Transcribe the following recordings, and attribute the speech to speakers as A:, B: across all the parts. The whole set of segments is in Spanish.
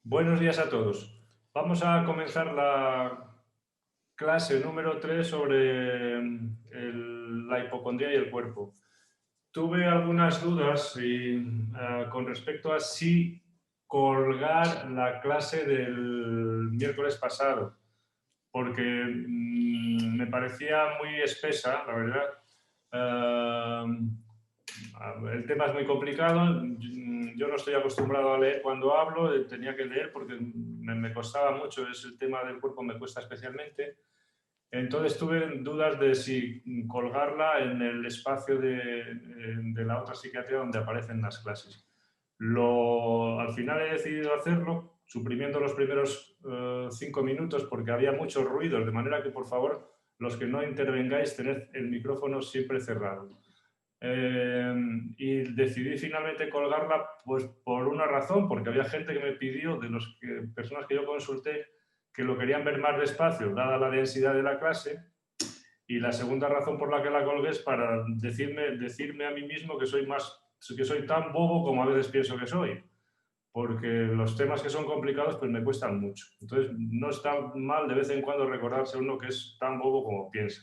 A: Buenos días a todos. Vamos a comenzar la clase número 3 sobre la hipocondría y el cuerpo. Tuve algunas dudas con respecto a si colgar la clase del miércoles pasado, porque me parecía muy espesa, la verdad. Eh, el tema es muy complicado. Yo no estoy acostumbrado a leer cuando hablo, tenía que leer porque me costaba mucho, es el tema del cuerpo, me cuesta especialmente. Entonces tuve dudas de si colgarla en el espacio de la otra psiquiatría donde aparecen las clases. Al final he decidido hacerlo, suprimiendo los primeros 5 minutos porque había muchos ruidos, de manera que por favor, los que no intervengáis, tened el micrófono siempre cerrado. Y decidí finalmente colgarla pues por una razón, porque había gente que me pidió, de las personas que yo consulté, que lo querían ver más despacio, dada la densidad de la clase. Y la segunda razón por la que la colgué es para decirme a mí mismo que soy tan bobo como a veces pienso que soy, porque los temas que son complicados pues me cuestan mucho. Entonces no está mal de vez en cuando recordarse uno que es tan bobo como piensa.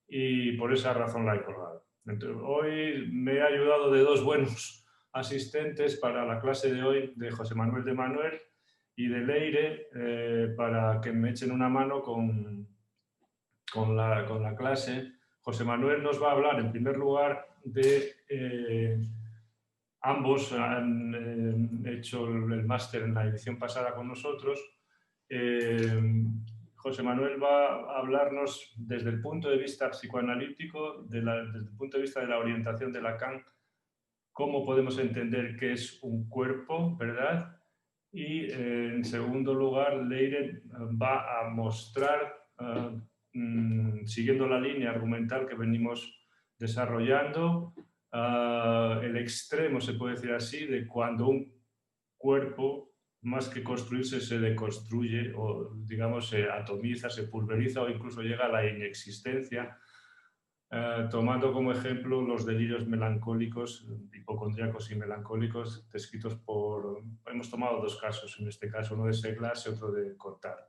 A: Y por esa razón la he colgado. Entonces, hoy me he ayudado de dos buenos asistentes para la clase de hoy, de José Manuel de Manuel y de Leire, para que me echen una mano con la clase. José Manuel nos va a hablar, en primer lugar, de... ambos han hecho el máster en la edición pasada con nosotros. José Manuel va a hablarnos desde el punto de vista psicoanalítico, desde el punto de vista de la orientación de Lacan, cómo podemos entender qué es un cuerpo, ¿verdad? Y en segundo lugar, Leire va a mostrar, siguiendo la línea argumental que venimos desarrollando, el extremo, se puede decir así, de cuando un cuerpo, más que construirse, se deconstruye o, digamos, se atomiza, se pulveriza o incluso llega a la inexistencia, tomando como ejemplo los delirios melancólicos, hipocondríacos y melancólicos, descritos por... Hemos tomado dos casos, en este caso uno de Seglas y otro de Cotard.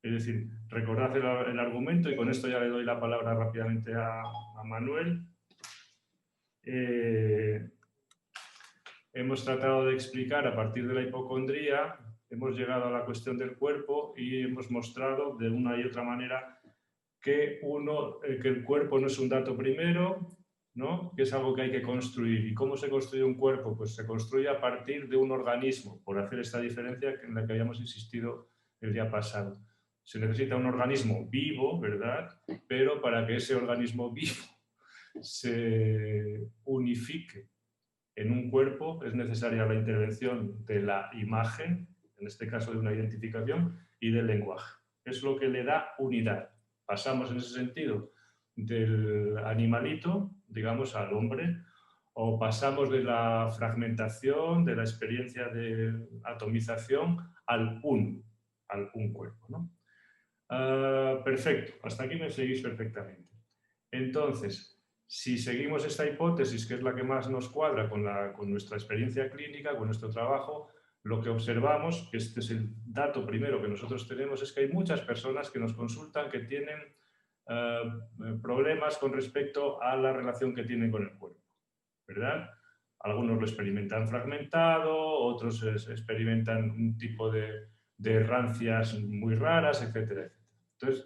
A: Es decir, recordad el argumento y con esto ya le doy la palabra rápidamente a Manuel. Hemos tratado de explicar a partir de la hipocondría, hemos llegado a la cuestión del cuerpo y hemos mostrado de una y otra manera que el cuerpo no es un dato primero, ¿no? Que es algo que hay que construir. ¿Y cómo se construye un cuerpo? Pues se construye a partir de un organismo, por hacer esta diferencia en la que habíamos insistido el día pasado. Se necesita un organismo vivo, ¿verdad? Pero para que ese organismo vivo se unifique en un cuerpo es necesaria la intervención de la imagen, en este caso de una identificación, y del lenguaje. Es lo que le da unidad. Pasamos en ese sentido del animalito, digamos, al hombre, o pasamos de la fragmentación, de la experiencia de atomización, al un cuerpo, ¿no? Perfecto, hasta aquí me seguís perfectamente. Entonces, si seguimos esta hipótesis, que es la que más nos cuadra con nuestra experiencia clínica, con nuestro trabajo, lo que observamos, que este es el dato primero que nosotros tenemos, es que hay muchas personas que nos consultan que tienen problemas con respecto a la relación que tienen con el cuerpo, ¿verdad? Algunos lo experimentan fragmentado, otros experimentan un tipo de rancias muy raras, etcétera, etcétera. Entonces,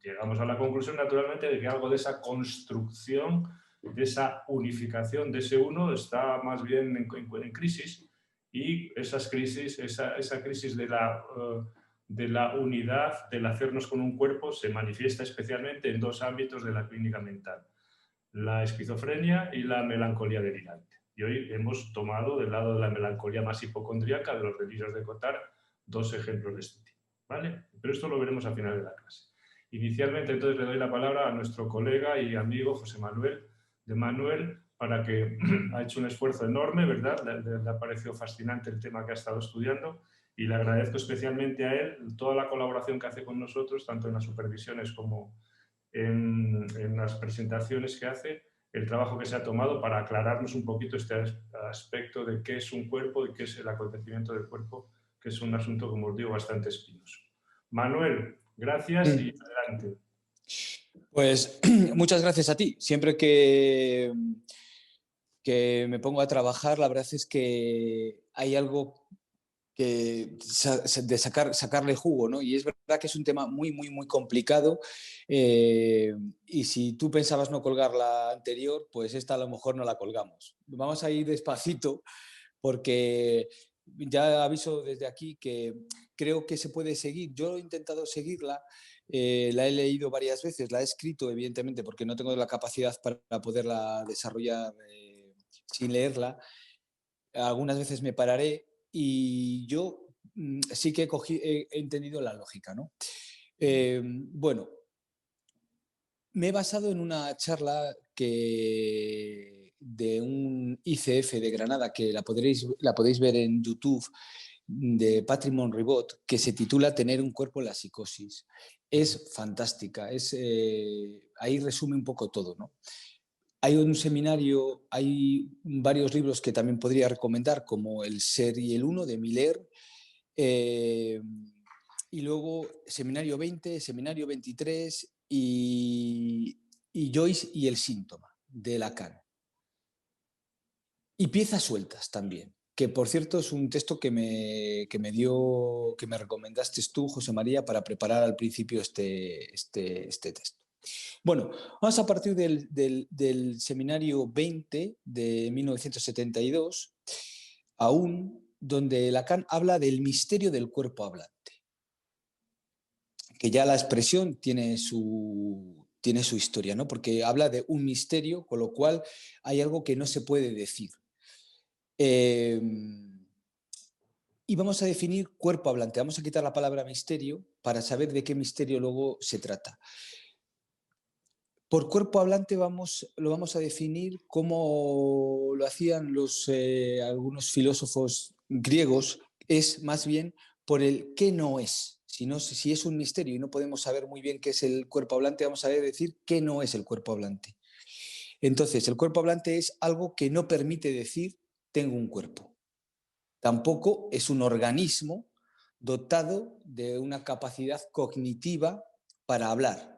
A: llegamos a la conclusión, naturalmente, de que algo de esa construcción, de esa unificación de ese uno está más bien en crisis, y esa crisis de la unidad, del hacernos con un cuerpo, se manifiesta especialmente en dos ámbitos de la clínica mental: la esquizofrenia y la melancolía delirante. Y hoy hemos tomado del lado de la melancolía más hipocondríaca, de los delirios de Cotard, dos ejemplos de este tipo, ¿vale? Pero esto lo veremos al final de la clase. Inicialmente, entonces, le doy la palabra a nuestro colega y amigo José Manuel de Manuel, para que ha hecho un esfuerzo enorme, ¿verdad? Le ha parecido fascinante el tema que ha estado estudiando y le agradezco especialmente a él toda la colaboración que hace con nosotros, tanto en las supervisiones como en las presentaciones que hace, el trabajo que se ha tomado para aclararnos un poquito este aspecto de qué es un cuerpo y qué es el acontecimiento del cuerpo que es un asunto, como os digo, bastante espinoso. Manuel, gracias y adelante.
B: Pues muchas gracias a ti. Siempre que me pongo a trabajar, la verdad es que hay algo de sacarle jugo, ¿no? Y es verdad que es un tema muy, muy, muy complicado. Y si tú pensabas no colgar la anterior, pues esta a lo mejor no la colgamos. Vamos a ir despacito porque ya aviso desde aquí que creo que se puede seguir. Yo he intentado seguirla, la he leído varias veces, la he escrito, evidentemente, porque no tengo la capacidad para poderla desarrollar sin leerla. Algunas veces me pararé y yo sí que he entendido la lógica, ¿no? Bueno, me he basado en una charla de un ICF de Granada, que la podéis ver en YouTube, de Patrick Monribot, que se titula Tener un cuerpo en la psicosis. Es fantástica, ahí resume un poco todo, ¿no? Hay un seminario, hay varios libros que también podría recomendar, como El Ser y el Uno de Miller, y luego Seminario 20, Seminario 23 y Joyce y el síntoma de Lacan. Y piezas sueltas también, que por cierto es un texto que me recomendaste tú, José María, para preparar al principio este texto. Bueno, vamos a partir del seminario 20 de 1972, aún, donde Lacan habla del misterio del cuerpo hablante, que ya la expresión tiene su historia, ¿no? Porque habla de un misterio, con lo cual hay algo que no se puede decir. Y vamos a definir cuerpo hablante. Vamos a quitar la palabra misterio para saber de qué misterio luego se trata. Por cuerpo hablante lo vamos a definir como lo hacían algunos filósofos griegos, es más bien por el qué no es. Si es un misterio y no podemos saber muy bien qué es el cuerpo hablante, vamos a decir qué no es el cuerpo hablante. Entonces, el cuerpo hablante es algo que no permite decir tengo un cuerpo. Tampoco es un organismo dotado de una capacidad cognitiva para hablar.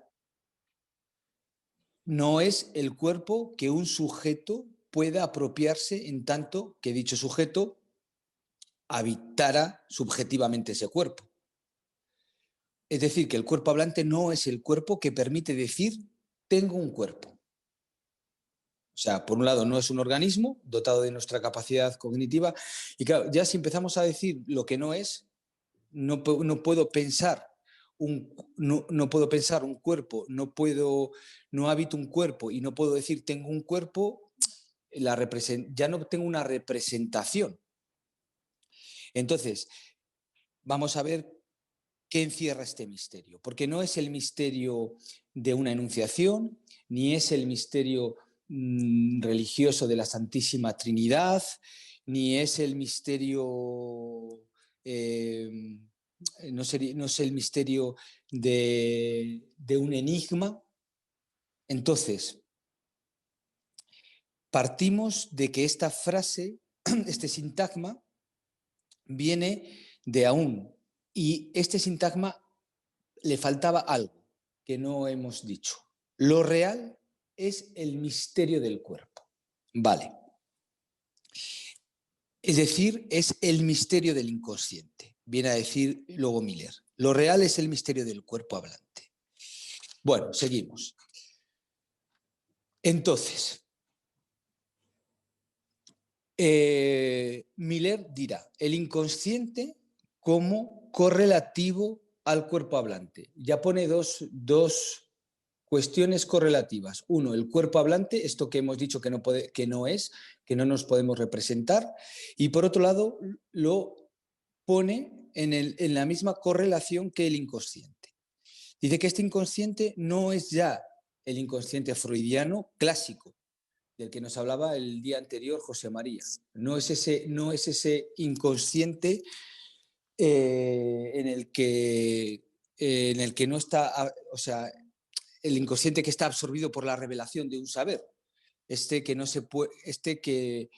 B: No es el cuerpo que un sujeto pueda apropiarse en tanto que dicho sujeto habitara subjetivamente ese cuerpo. Es decir, que el cuerpo hablante no es el cuerpo que permite decir tengo un cuerpo. O sea, por un lado no es un organismo dotado de nuestra capacidad cognitiva y claro, ya si empezamos a decir lo que no es, no puedo pensar no puedo pensar un cuerpo, no habito un cuerpo y no puedo decir tengo un cuerpo, ya no tengo una representación. Entonces, vamos a ver qué encierra este misterio, porque no es el misterio de una enunciación, ni es el misterio religioso de la Santísima Trinidad, ni es el misterio... no es el misterio de un enigma. Entonces, partimos de que esta frase, este sintagma, viene de aún. Y este sintagma le faltaba algo que no hemos dicho. Lo real es el misterio del cuerpo. Vale. Es decir, es el misterio del inconsciente. Viene a decir luego Miller. Lo real es el misterio del cuerpo hablante. Bueno, seguimos. Entonces, Miller dirá el inconsciente como correlativo al cuerpo hablante. Ya pone dos cuestiones correlativas. Uno, el cuerpo hablante, esto que hemos dicho que no nos podemos representar. Y por otro lado, lo pone en la misma correlación que el inconsciente. Dice que este inconsciente no es ya el inconsciente freudiano clásico, del que nos hablaba el día anterior José María. No es ese inconsciente en el que no está, o sea, el inconsciente que está absorbido por la revelación de un saber, que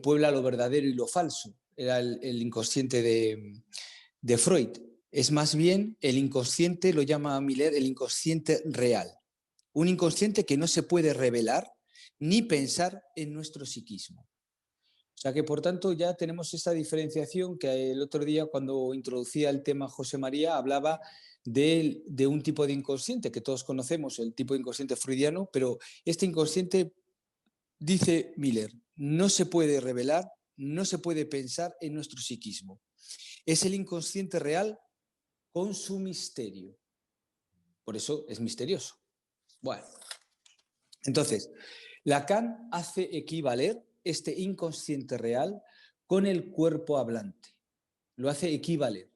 B: puebla lo verdadero y lo falso, era el inconsciente de Freud. Es más bien el inconsciente, lo llama Miller, el inconsciente real. Un inconsciente que no se puede revelar ni pensar en nuestro psiquismo. O sea que, por tanto, ya tenemos esta diferenciación que el otro día, cuando introducía el tema José María, hablaba de un tipo de inconsciente que todos conocemos, el tipo de inconsciente freudiano, pero este inconsciente, dice Miller, no se puede revelar, no se puede pensar en nuestro psiquismo. Es el inconsciente real con su misterio. Por eso es misterioso. Bueno, entonces, Lacan hace equivaler este inconsciente real con el cuerpo hablante. Lo hace equivaler.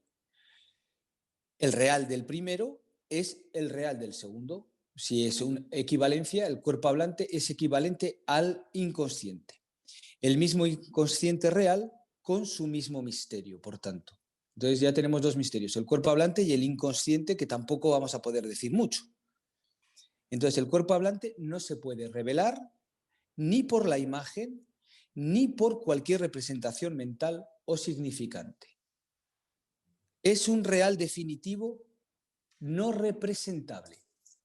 B: El real del primero es el real del segundo. Si es una equivalencia, el cuerpo hablante es equivalente al inconsciente. El mismo inconsciente real con su mismo misterio, por tanto. Entonces ya tenemos dos misterios, el cuerpo hablante y el inconsciente, que tampoco vamos a poder decir mucho. Entonces el cuerpo hablante no se puede revelar ni por la imagen, ni por cualquier representación mental o significante. Es un real definitivo no representable.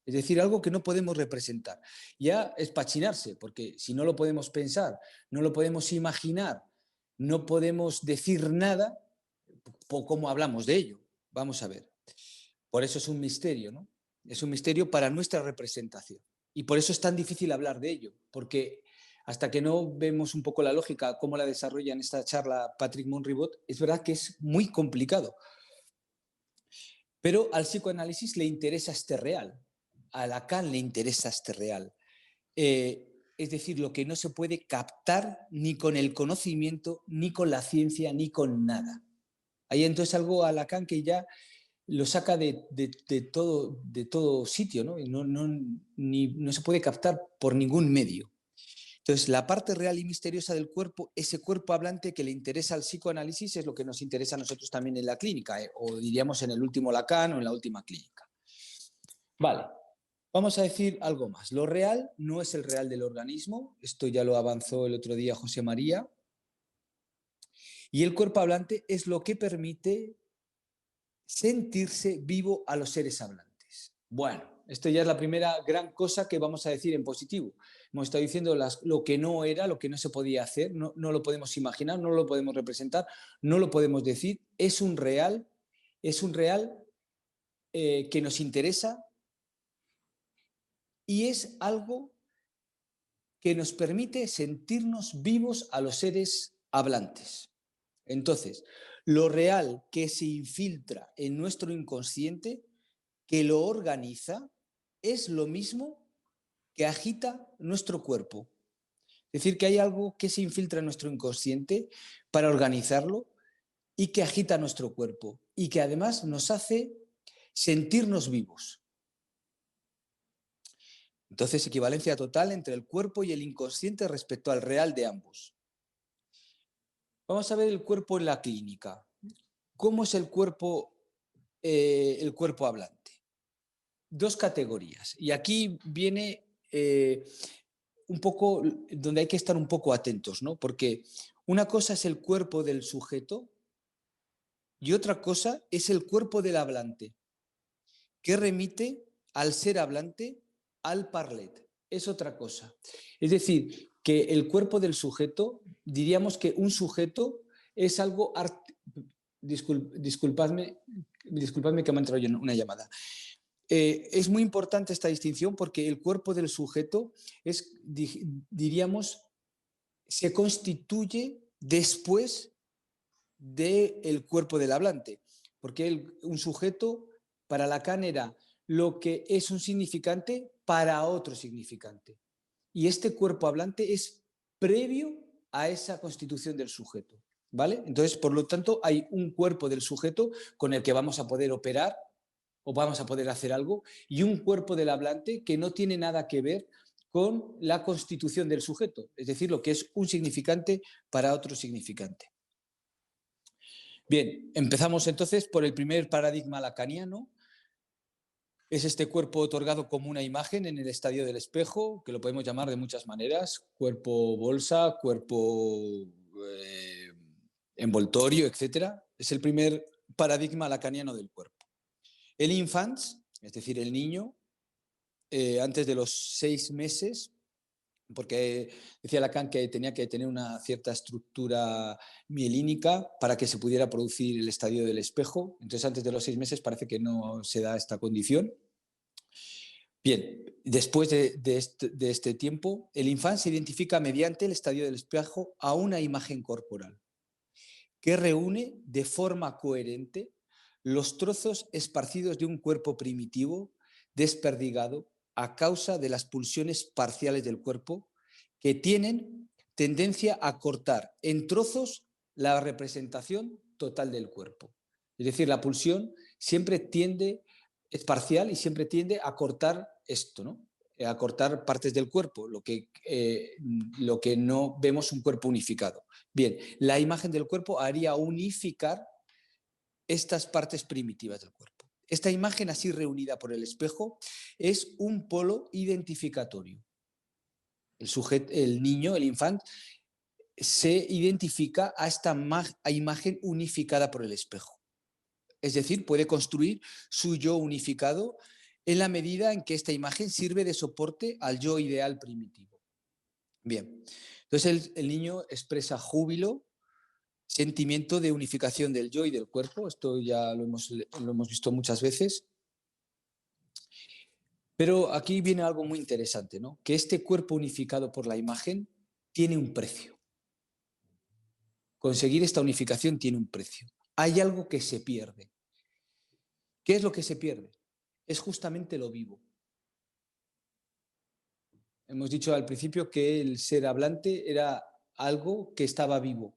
B: Es decir, algo que no podemos representar. Ya es pachinarse, porque si no lo podemos pensar, no lo podemos imaginar, no podemos decir nada, ¿cómo hablamos de ello? Vamos a ver. Por eso es un misterio, ¿no? Es un misterio para nuestra representación. Y por eso es tan difícil hablar de ello, porque hasta que no vemos un poco la lógica, cómo la desarrolla en esta charla Patrick Monribot, es verdad que es muy complicado. Pero al psicoanálisis le interesa este real, a Lacan le interesa este real. Es decir, lo que no se puede captar ni con el conocimiento, ni con la ciencia, ni con nada. Hay entonces algo a Lacan que ya lo saca de todo sitio, ¿no? Y no se puede captar por ningún medio. Entonces, la parte real y misteriosa del cuerpo, ese cuerpo hablante que le interesa al psicoanálisis, es lo que nos interesa a nosotros también en la clínica, o diríamos en el último Lacan o en la última clínica. Vale, vamos a decir algo más. Lo real no es el real del organismo, esto ya lo avanzó el otro día José María, y el cuerpo hablante es lo que permite sentirse vivo a los seres hablantes. Bueno, esto ya es la primera gran cosa que vamos a decir en positivo. Hemos estado diciendo lo que no era, lo que no se podía hacer, no lo podemos imaginar, no lo podemos representar, no lo podemos decir. Es un real que nos interesa y es algo que nos permite sentirnos vivos a los seres hablantes. Entonces, lo real que se infiltra en nuestro inconsciente, que lo organiza, es lo mismo que agita nuestro cuerpo. Es decir, que hay algo que se infiltra en nuestro inconsciente para organizarlo y que agita nuestro cuerpo y que además nos hace sentirnos vivos. Entonces, equivalencia total entre el cuerpo y el inconsciente respecto al real de ambos. Vamos a ver el cuerpo en la clínica. ¿Cómo es el cuerpo hablante? Dos categorías. Y aquí viene un poco donde hay que estar un poco atentos, ¿no? Porque una cosa es el cuerpo del sujeto y otra cosa es el cuerpo del hablante, que remite al ser hablante, al parlet. Es otra cosa. Es decir, que el cuerpo del sujeto, diríamos que un sujeto es algo... Disculpadme que me ha entrado una llamada. Es muy importante esta distinción porque el cuerpo del sujeto es, diríamos, se constituye después del cuerpo del hablante, porque un sujeto para Lacan era lo que es un significante para otro significante. Y este cuerpo hablante es previo a esa constitución del sujeto, ¿vale? Entonces, por lo tanto, hay un cuerpo del sujeto con el que vamos a poder operar o vamos a poder hacer algo, y un cuerpo del hablante que no tiene nada que ver con la constitución del sujeto, es decir, lo que es un significante para otro significante. Bien, empezamos entonces por el primer paradigma lacaniano. Es este cuerpo otorgado como una imagen en el estadio del espejo, que lo podemos llamar de muchas maneras, cuerpo bolsa, cuerpo envoltorio, etcétera. Es el primer paradigma lacaniano del cuerpo. El infans, es decir, el niño, antes de los 6 meses, porque decía Lacan que tenía que tener una cierta estructura mielínica para que se pudiera producir el estadio del espejo. Entonces, antes de los 6 meses parece que no se da esta condición. Bien, después de este tiempo, el infante se identifica mediante el estadio del espejo a una imagen corporal que reúne de forma coherente los trozos esparcidos de un cuerpo primitivo desperdigado a causa de las pulsiones parciales del cuerpo que tienen tendencia a cortar en trozos la representación total del cuerpo. Es decir, la pulsión siempre es parcial y siempre tiende a cortar esto, ¿no? A cortar partes del cuerpo, lo que no vemos un cuerpo unificado. Bien, la imagen del cuerpo haría unificar estas partes primitivas del cuerpo. Esta imagen así reunida por el espejo es un polo identificatorio. El niño, el infante, se identifica a esta imagen unificada por el espejo. Es decir, puede construir su yo unificado en la medida en que esta imagen sirve de soporte al yo ideal primitivo. Bien, entonces el niño expresa júbilo, sentimiento de unificación del yo y del cuerpo. Esto ya lo hemos visto muchas veces. Pero aquí viene algo muy interesante, ¿no? Que este cuerpo unificado por la imagen tiene un precio. Conseguir esta unificación tiene un precio. Hay algo que se pierde. ¿Qué es lo que se pierde? Es justamente lo vivo. Hemos dicho al principio que el ser hablante era algo que estaba vivo.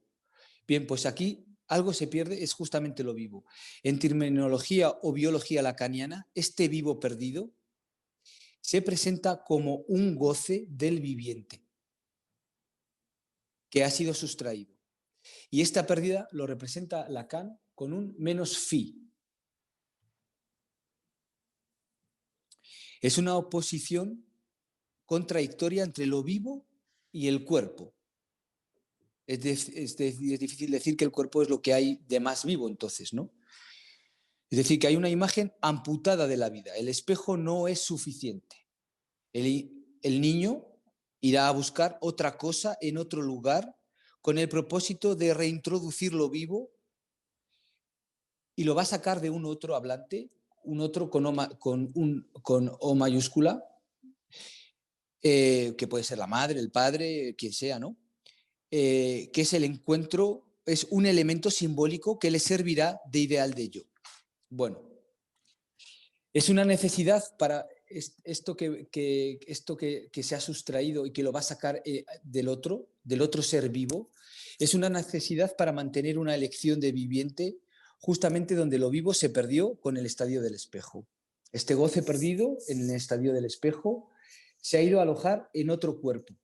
B: Bien, pues aquí algo se pierde, es justamente lo vivo. En terminología o biología lacaniana, este vivo perdido se presenta como un goce del viviente que ha sido sustraído. Y esta pérdida lo representa Lacan con un menos phi. Es una oposición contradictoria entre lo vivo y el cuerpo. Es difícil decir que el cuerpo es lo que hay de más vivo, entonces, ¿no? Es decir, que hay una imagen amputada de la vida. El espejo no es suficiente. El niño irá a buscar otra cosa en otro lugar con el propósito de reintroducir lo vivo y lo va a sacar de un otro hablante, un otro con O mayúscula, que puede ser la madre, el padre, quien sea, ¿no? Que es el encuentro, es un elemento simbólico que le servirá de ideal de yo. Bueno, es una necesidad para esto que se ha sustraído y que lo va a sacar del otro ser vivo, es una necesidad para mantener una elección de viviente justamente donde lo vivo se perdió con el estadio del espejo. Este goce perdido en el estadio del espejo se ha ido a alojar en otro cuerpo,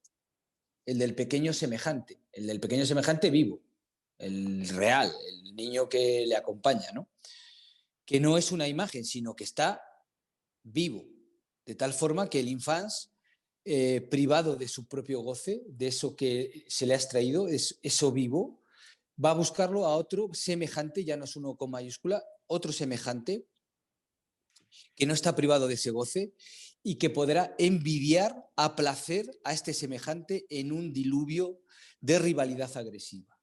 B: el del pequeño semejante vivo, el real, el niño que le acompaña, ¿no? Que no es una imagen, sino que está vivo, de tal forma que el infans, privado de su propio goce, de eso que se le ha extraído, es eso vivo, va a buscarlo a otro semejante, ya no es uno con mayúscula, otro semejante, que no está privado de ese goce y que podrá envidiar a placer a este semejante en un diluvio de rivalidad agresiva.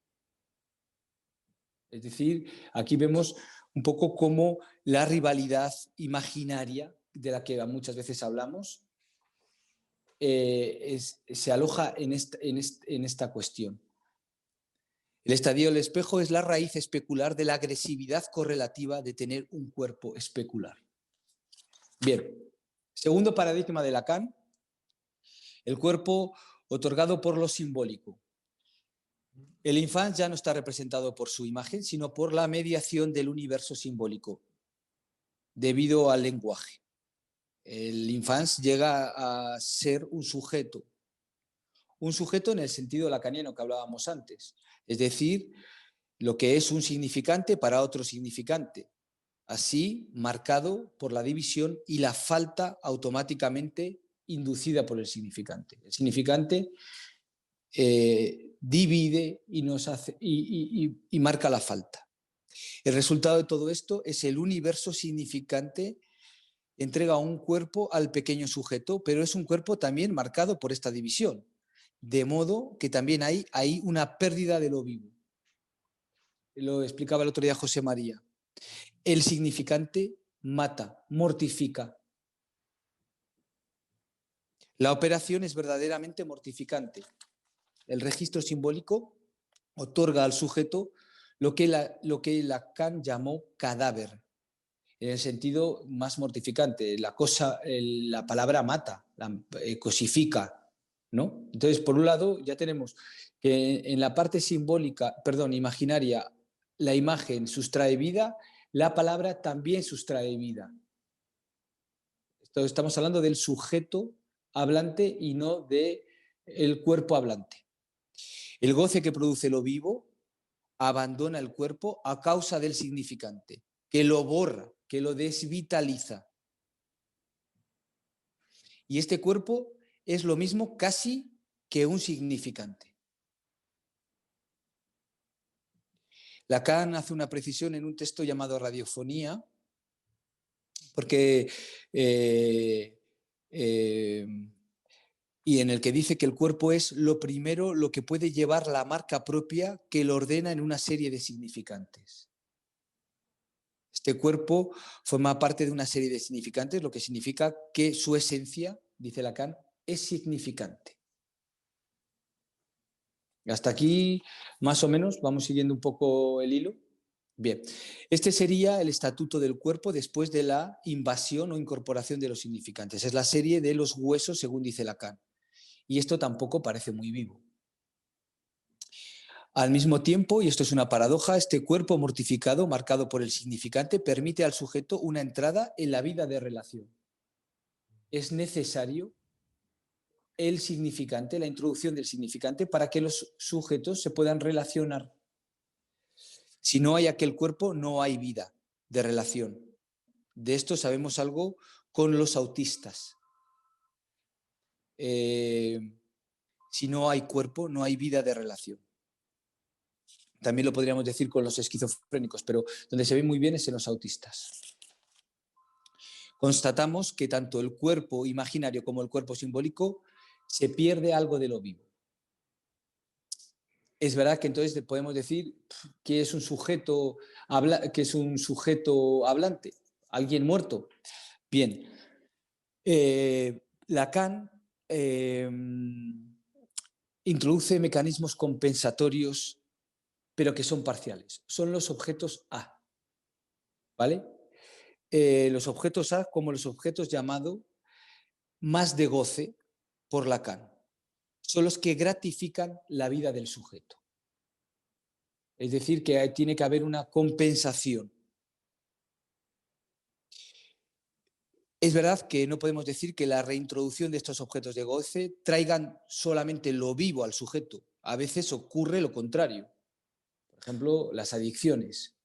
B: Es decir, aquí vemos un poco cómo la rivalidad imaginaria, de la que muchas veces hablamos, se aloja en esta cuestión. El estadio del espejo es la raíz especular de la agresividad correlativa de tener un cuerpo especular. Bien, segundo paradigma de Lacan, el cuerpo otorgado por lo simbólico. El infante ya no está representado por su imagen, sino por la mediación del universo simbólico, debido al lenguaje. El infante llega a ser un sujeto en el sentido lacaniano que hablábamos antes, es decir, lo que es un significante para otro significante, así marcado por la división y la falta automáticamente inducida por el significante. El significante divide y, y marca la falta. El resultado de todo esto es el universo significante, entrega un cuerpo al pequeño sujeto, pero es un cuerpo también marcado por esta división, de modo que también hay una pérdida de lo vivo. Lo explicaba el otro día José María. El significante mata, mortifica. La operación es verdaderamente mortificante. El registro simbólico otorga al sujeto lo que Lacan llamó cadáver, en el sentido más mortificante. La palabra mata, cosifica, ¿no? Entonces, por un lado, ya tenemos que en la parte imaginaria, la imagen sustrae vida, la palabra también sustrae vida. Estamos hablando del sujeto hablante y no del cuerpo hablante. El goce que produce lo vivo abandona el cuerpo a causa del significante, que lo borra, que lo desvitaliza. Y este cuerpo es lo mismo casi que un significante. Lacan hace una precisión en un texto llamado Radiofonía, porque y en el que dice que el cuerpo es lo primero, lo que puede llevar la marca propia que lo ordena en una serie de significantes. Este cuerpo forma parte de una serie de significantes, lo que significa que su esencia, dice Lacan, es significante. Hasta aquí, más o menos, vamos siguiendo un poco el hilo. Bien, este sería el estatuto del cuerpo después de la invasión o incorporación de los significantes. Es la serie de los huesos, según dice Lacan. Y esto tampoco parece muy vivo. Al mismo tiempo, y esto es una paradoja, este cuerpo mortificado, marcado por el significante, permite al sujeto una entrada en la vida de relación. Es necesario el significante, la introducción del significante, para que los sujetos se puedan relacionar. Si no hay aquel cuerpo, no hay vida de relación. De esto sabemos algo con los autistas. Si no hay cuerpo, no hay vida de relación. También lo podríamos decir con los esquizofrénicos, pero donde se ve muy bien es en los autistas. Constatamos que tanto el cuerpo imaginario como el cuerpo simbólico se pierde algo de lo vivo. Es verdad que entonces podemos decir que es un sujeto, hablante, alguien muerto. Bien, Lacan introduce mecanismos compensatorios, pero que son parciales. Son los objetos A, ¿vale? Los objetos A como los objetos llamados más de goce por Lacan. Son los que gratifican la vida del sujeto. Es decir, que tiene que haber una compensación. Es verdad que no podemos decir que la reintroducción de estos objetos de goce traigan solamente lo vivo al sujeto. A veces ocurre lo contrario. Por ejemplo, las adicciones.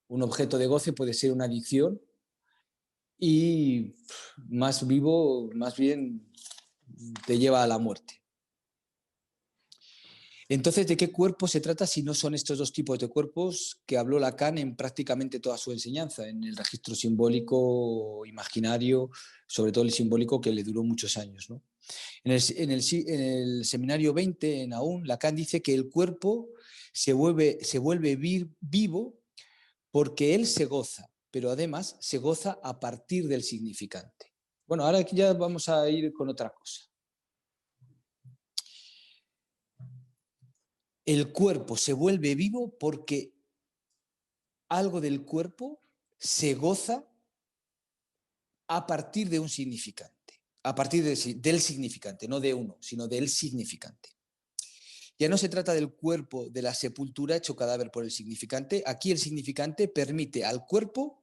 B: Un objeto de goce puede ser una adicción y más vivo, más bien te lleva a la muerte. Entonces, ¿de qué cuerpo se trata si no son estos dos tipos de cuerpos que habló Lacan en prácticamente toda su enseñanza, en el registro simbólico, imaginario, sobre todo el simbólico que le duró muchos años, ¿no? En el seminario 20, en Aún, Lacan dice que el cuerpo se vuelve vivo porque él se goza, pero además se goza a partir del significante. Bueno, ahora ya vamos a ir con otra cosa. El cuerpo se vuelve vivo porque algo del cuerpo se goza a partir de un significante, a partir del significante, no de uno, sino del significante. Ya no se trata del cuerpo de la sepultura hecho cadáver por el significante. Aquí el significante permite al cuerpo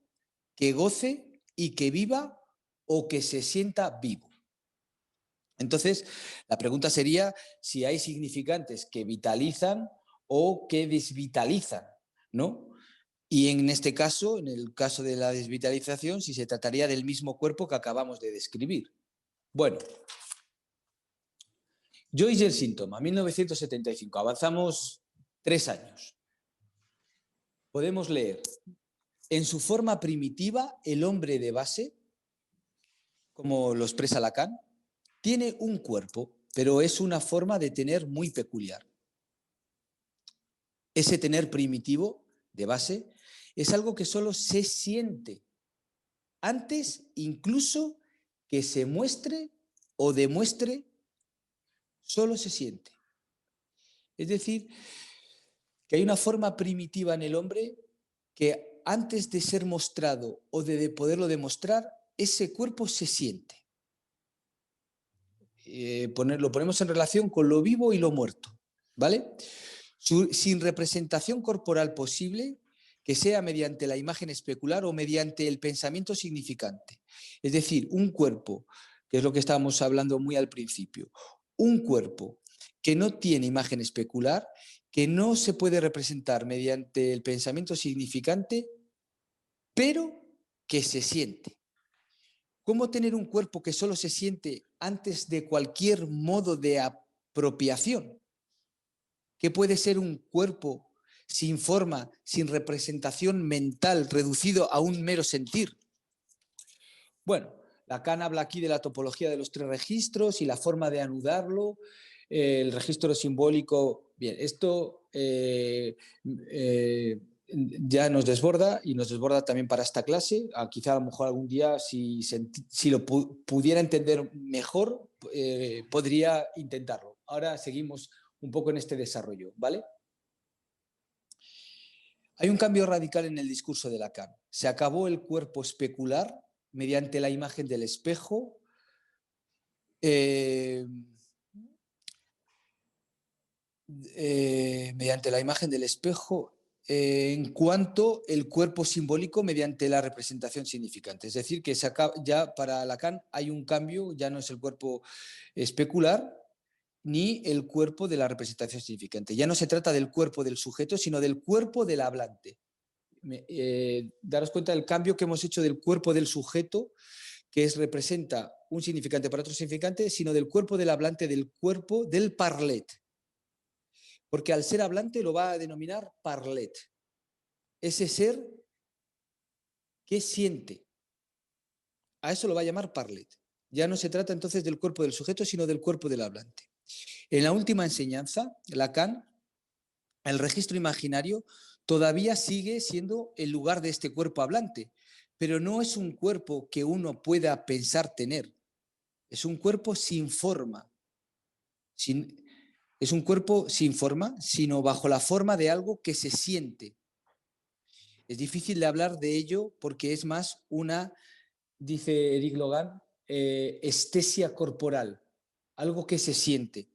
B: que goce y que viva o que se sienta vivo. Entonces, la pregunta sería si hay significantes que vitalizan o que desvitalizan, ¿no? Y en este caso, en el caso de la desvitalización, si se trataría del mismo cuerpo que acabamos de describir. Bueno, Joyce y el síntoma, 1975. Avanzamos 3 años. Podemos leer: en su forma primitiva, el hombre de base, como lo expresa Lacan, tiene un cuerpo, pero es una forma de tener muy peculiar. Ese tener primitivo, de base, es algo que solo se siente antes incluso que se muestre o demuestre, solo se siente. Es decir, que hay una forma primitiva en el hombre que antes de ser mostrado o de poderlo demostrar, ese cuerpo se siente. Lo ponemos en relación con lo vivo y lo muerto, ¿vale? Sin representación corporal posible, que sea mediante la imagen especular o mediante el pensamiento significante. Es decir, un cuerpo, que es lo que estábamos hablando muy al principio, un cuerpo que no tiene imagen especular, que no se puede representar mediante el pensamiento significante, pero que se siente. ¿Cómo tener un cuerpo que solo se siente antes de cualquier modo de apropiación? ¿Qué puede ser un cuerpo sin forma, sin representación mental, reducido a un mero sentir? Bueno, Lacan habla aquí de la topología de los 3 registros y la forma de anudarlo, el registro simbólico. Bien, esto ya nos desborda y nos desborda también para esta clase. Quizá a lo mejor algún día, si lo pudiera entender mejor, podría intentarlo. Ahora seguimos un poco en este desarrollo, ¿vale? Hay un cambio radical en el discurso de Lacan. Se acabó el cuerpo especular mediante la imagen del espejo. Mediante la imagen del espejo, en cuanto el cuerpo simbólico mediante la representación significante. Es decir, que ya para Lacan hay un cambio, ya no es el cuerpo especular ni el cuerpo de la representación significante. Ya no se trata del cuerpo del sujeto, sino del cuerpo del hablante. Daros cuenta del cambio que hemos hecho del cuerpo del sujeto, que representa un significante para otro significante, sino del cuerpo del hablante, del cuerpo del parlet. Porque al ser hablante lo va a denominar parlet. Ese ser que siente. A eso lo va a llamar parlet. Ya no se trata entonces del cuerpo del sujeto, sino del cuerpo del hablante. En la última enseñanza, Lacan, el registro imaginario todavía sigue siendo el lugar de este cuerpo hablante, pero no es un cuerpo que uno pueda pensar tener. Es un cuerpo sin forma. Es un cuerpo sin forma, sino bajo la forma de algo que se siente. Es difícil de hablar de ello porque es más una, dice Eric Logan, estesia corporal, algo que se siente.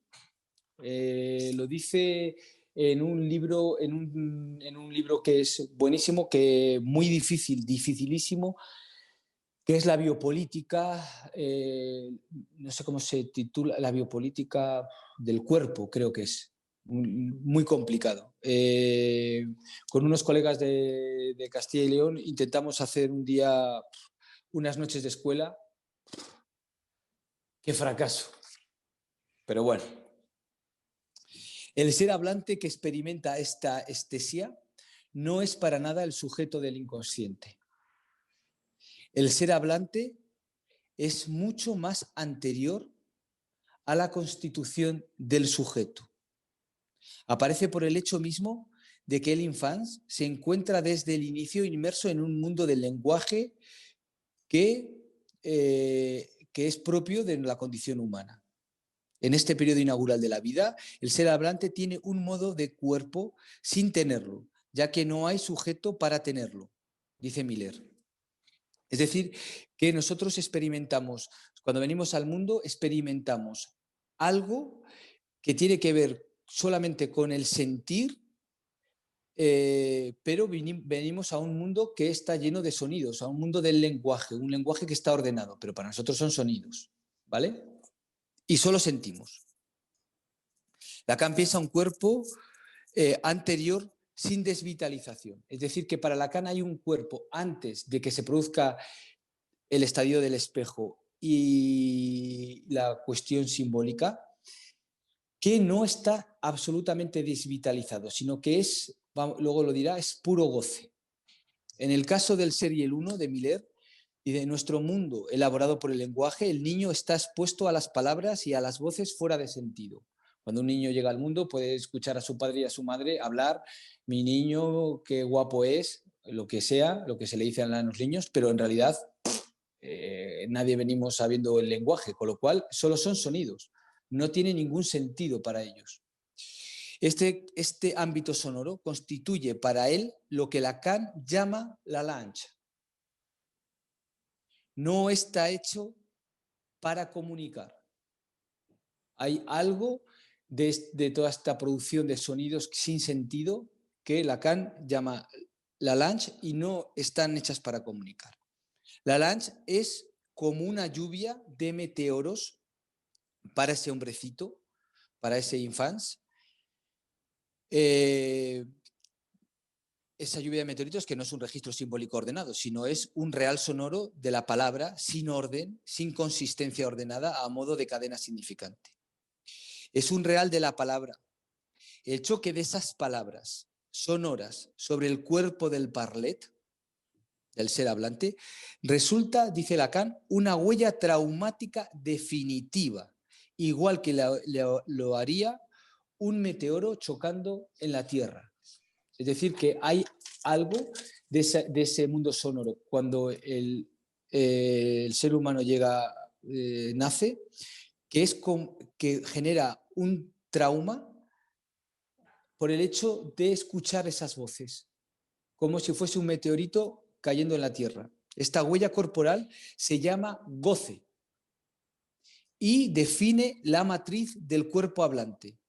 B: Lo dice en un libro que es buenísimo, que muy dificilísimo, que es la biopolítica, no sé cómo se titula, la biopolítica del cuerpo, creo que es. Muy complicado. Con unos colegas de Castilla y León intentamos hacer un día unas noches de escuela. ¡Qué fracaso! Pero bueno. El ser hablante que experimenta esta estesia no es para nada el sujeto del inconsciente. El ser hablante es mucho más anterior a la constitución del sujeto. Aparece por el hecho mismo de que el infans se encuentra desde el inicio inmerso en un mundo del lenguaje que es propio de la condición humana. En este periodo inaugural de la vida, el ser hablante tiene un modo de cuerpo sin tenerlo, ya que no hay sujeto para tenerlo, dice Miller. Es decir, que nosotros experimentamos, cuando venimos al mundo, experimentamos algo que tiene que ver solamente con el sentir, pero venimos a un mundo que está lleno de sonidos, a un mundo del lenguaje, un lenguaje que está ordenado, pero para nosotros son sonidos, ¿vale? Y solo sentimos. Lacan piensa un cuerpo anterior sin desvitalización. Es decir, que para Lacan hay un cuerpo antes de que se produzca el estadio del espejo y la cuestión simbólica, que no está absolutamente desvitalizado, sino que es, luego lo dirá, es puro goce. En el caso del ser y el uno de Miller y de nuestro mundo elaborado por el lenguaje, el niño está expuesto a las palabras y a las voces fuera de sentido. Cuando un niño llega al mundo puede escuchar a su padre y a su madre hablar, mi niño, qué guapo es, lo que sea, lo que se le dice a los niños, pero en realidad nadie venimos sabiendo el lenguaje, con lo cual solo son sonidos, no tiene ningún sentido para ellos. Este ámbito sonoro constituye para él lo que Lacan llama la lancha. No está hecho para comunicar. Hay algo de toda esta producción de sonidos sin sentido que Lacan llama la lancha y no están hechas para comunicar. La lancha es como una lluvia de meteoros para ese hombrecito, para ese infans. Esa lluvia de meteoritos que no es un registro simbólico ordenado, sino es un real sonoro de la palabra sin orden, sin consistencia ordenada, a modo de cadena significante. Es un real de la palabra. El choque de esas palabras sonoras sobre el cuerpo del parlet, del ser hablante, resulta, dice Lacan, una huella traumática definitiva, igual que lo haría un meteoro chocando en la Tierra. Es decir, que hay algo de ese mundo sonoro. Cuando el ser humano nace, que genera un trauma por el hecho de escuchar esas voces, como si fuese un meteorito cayendo en la Tierra. Esta huella corporal se llama goce y define la matriz del cuerpo hablante.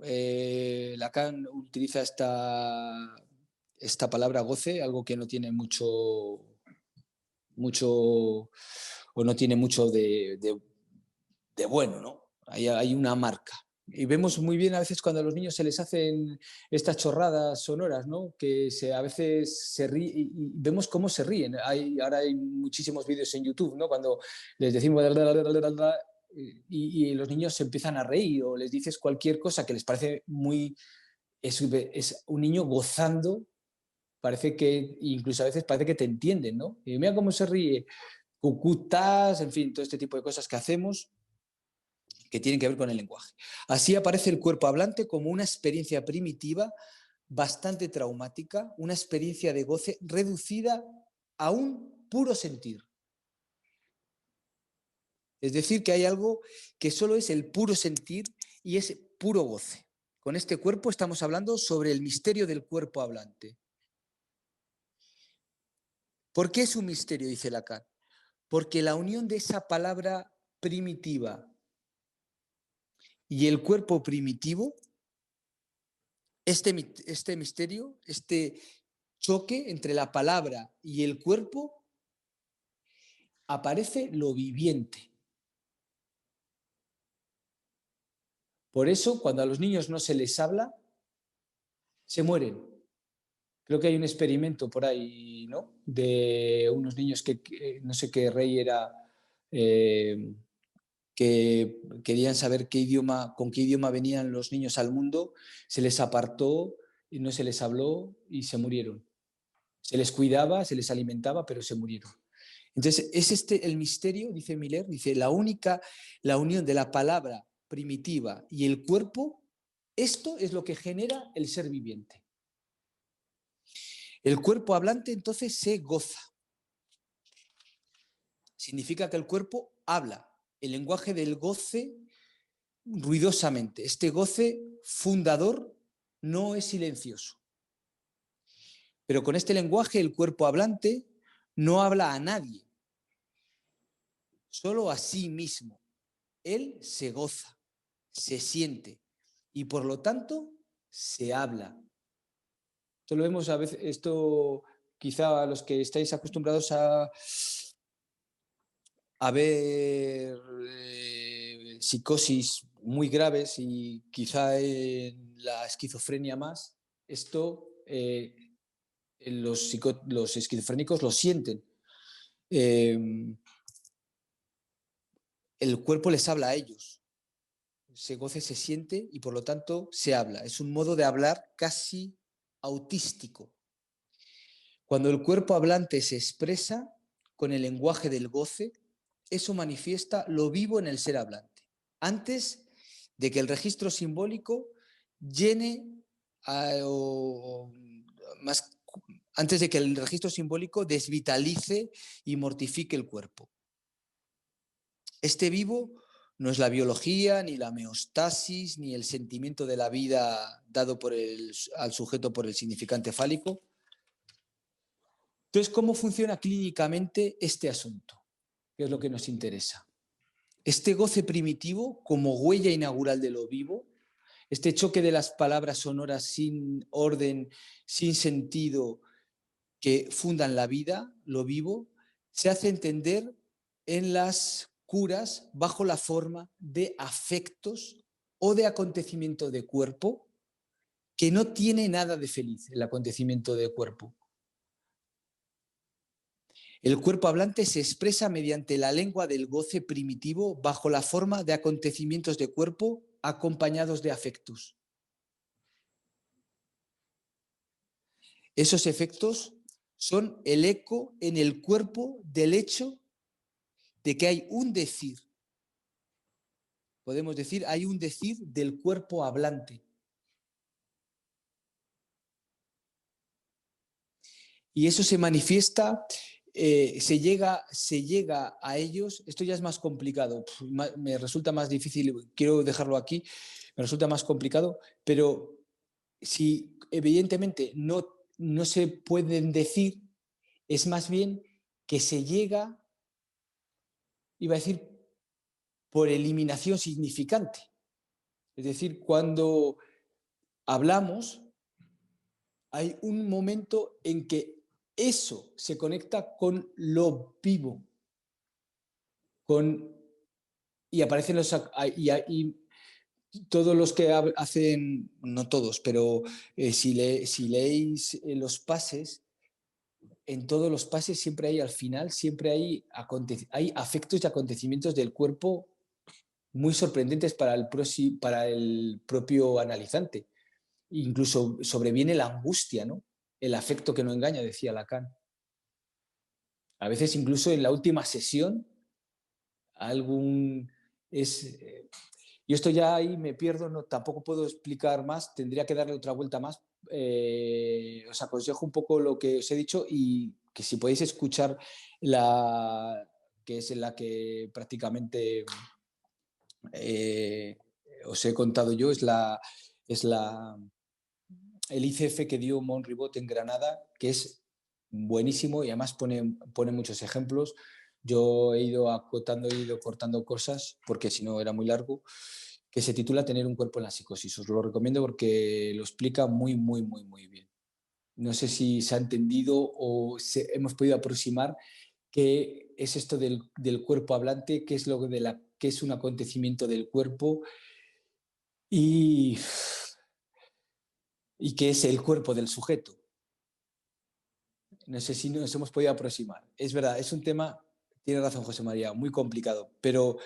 B: Lacan utiliza esta palabra goce, algo que no tiene mucho o no tiene mucho de bueno, ¿no? Hay una marca. Y vemos muy bien a veces cuando a los niños se les hacen estas chorradas sonoras, ¿no? Que a veces se ríen y vemos cómo se ríen. Ahora hay muchísimos vídeos en YouTube, ¿no? Cuando les decimos y los niños se empiezan a reír o les dices cualquier cosa que les parece muy... Es un niño gozando, parece que incluso a veces parece que te entienden, ¿no? Y mira cómo se ríe, cucutas, en fin, todo este tipo de cosas que hacemos que tienen que ver con el lenguaje. Así aparece el cuerpo hablante como una experiencia primitiva, bastante traumática, una experiencia de goce reducida a un puro sentir. Es decir, que hay algo que solo es el puro sentir y es puro goce. Con este cuerpo estamos hablando sobre el misterio del cuerpo hablante. ¿Por qué es un misterio? Dice Lacan. Porque la unión de esa palabra primitiva y el cuerpo primitivo, este misterio, este choque entre la palabra y el cuerpo, aparece lo viviente. Por eso, cuando a los niños no se les habla, se mueren. Creo que hay un experimento por ahí, ¿no? De unos niños que no sé qué rey era, que querían saber con qué idioma venían los niños al mundo, se les apartó y no se les habló y se murieron. Se les cuidaba, se les alimentaba, pero se murieron. Entonces, es el misterio, dice Miller, dice, la unión de la palabra primitiva y el cuerpo, esto es lo que genera el ser viviente. El cuerpo hablante entonces se goza. Significa que el cuerpo habla. El lenguaje del goce ruidosamente. Este goce fundador no es silencioso. Pero con este lenguaje el cuerpo hablante no habla a nadie, solo a sí mismo. Él se goza, se siente y por lo tanto se habla. Esto lo vemos a veces, esto quizá a los que estáis acostumbrados a ver psicosis muy graves y quizá en la esquizofrenia más, esto los esquizofrénicos lo sienten. El cuerpo les habla a ellos. ese goce se siente y por lo tanto se habla. Es un modo de hablar casi autístico. Cuando el cuerpo hablante se expresa con el lenguaje del goce, eso manifiesta lo vivo en el ser hablante. Antes de que el registro simbólico llene antes de que el registro simbólico desvitalice y mortifique el cuerpo. Este vivo no es la biología, ni la homeostasis, ni el sentimiento de la vida dado al sujeto por el significante fálico. Entonces, ¿cómo funciona clínicamente este asunto? ¿Qué es lo que nos interesa? Este goce primitivo, como huella inaugural de lo vivo, este choque de las palabras sonoras sin orden, sin sentido, que fundan la vida, lo vivo, se hace entender en las curas bajo la forma de afectos o de acontecimiento de cuerpo que no tiene nada de feliz el acontecimiento de cuerpo. El cuerpo hablante se expresa mediante la lengua del goce primitivo bajo la forma de acontecimientos de cuerpo acompañados de afectos. Esos efectos son el eco en el cuerpo del hecho de que hay un decir. Podemos decir, hay un decir del cuerpo hablante. Y eso se manifiesta, se llega a ellos. Esto ya es más complicado, me resulta más difícil, quiero dejarlo aquí, me resulta más complicado, pero si evidentemente no se pueden decir, es más bien que se llega, iba a decir, por eliminación significante. Es decir, cuando hablamos, hay un momento en que eso se conecta con lo vivo, y aparecen y todos los que hacen, no todos, pero si leéis los pases, en todos los pases siempre hay al final, siempre hay afectos y acontecimientos del cuerpo muy sorprendentes para el propio analizante. Incluso sobreviene la angustia, ¿no? El afecto que no engaña, decía Lacan. A veces incluso en la última sesión, y esto ya ahí me pierdo, no, tampoco puedo explicar más, tendría que darle otra vuelta más. Os aconsejo un poco lo que os he dicho y que si podéis escuchar que es en la que prácticamente os he contado yo, es el ICF que dio Monribot en Granada, que es buenísimo y además pone muchos ejemplos. Yo he ido acotando, he ido cortando cosas porque si no era muy largo, que se titula Tener un cuerpo en la psicosis. Os lo recomiendo porque lo explica muy, muy, muy, muy bien. No sé si se ha entendido o hemos podido aproximar qué es esto del cuerpo hablante, qué es qué es un acontecimiento del cuerpo y qué es el cuerpo del sujeto. No sé si nos hemos podido aproximar. Es verdad, es un tema, tiene razón José María, muy complicado, pero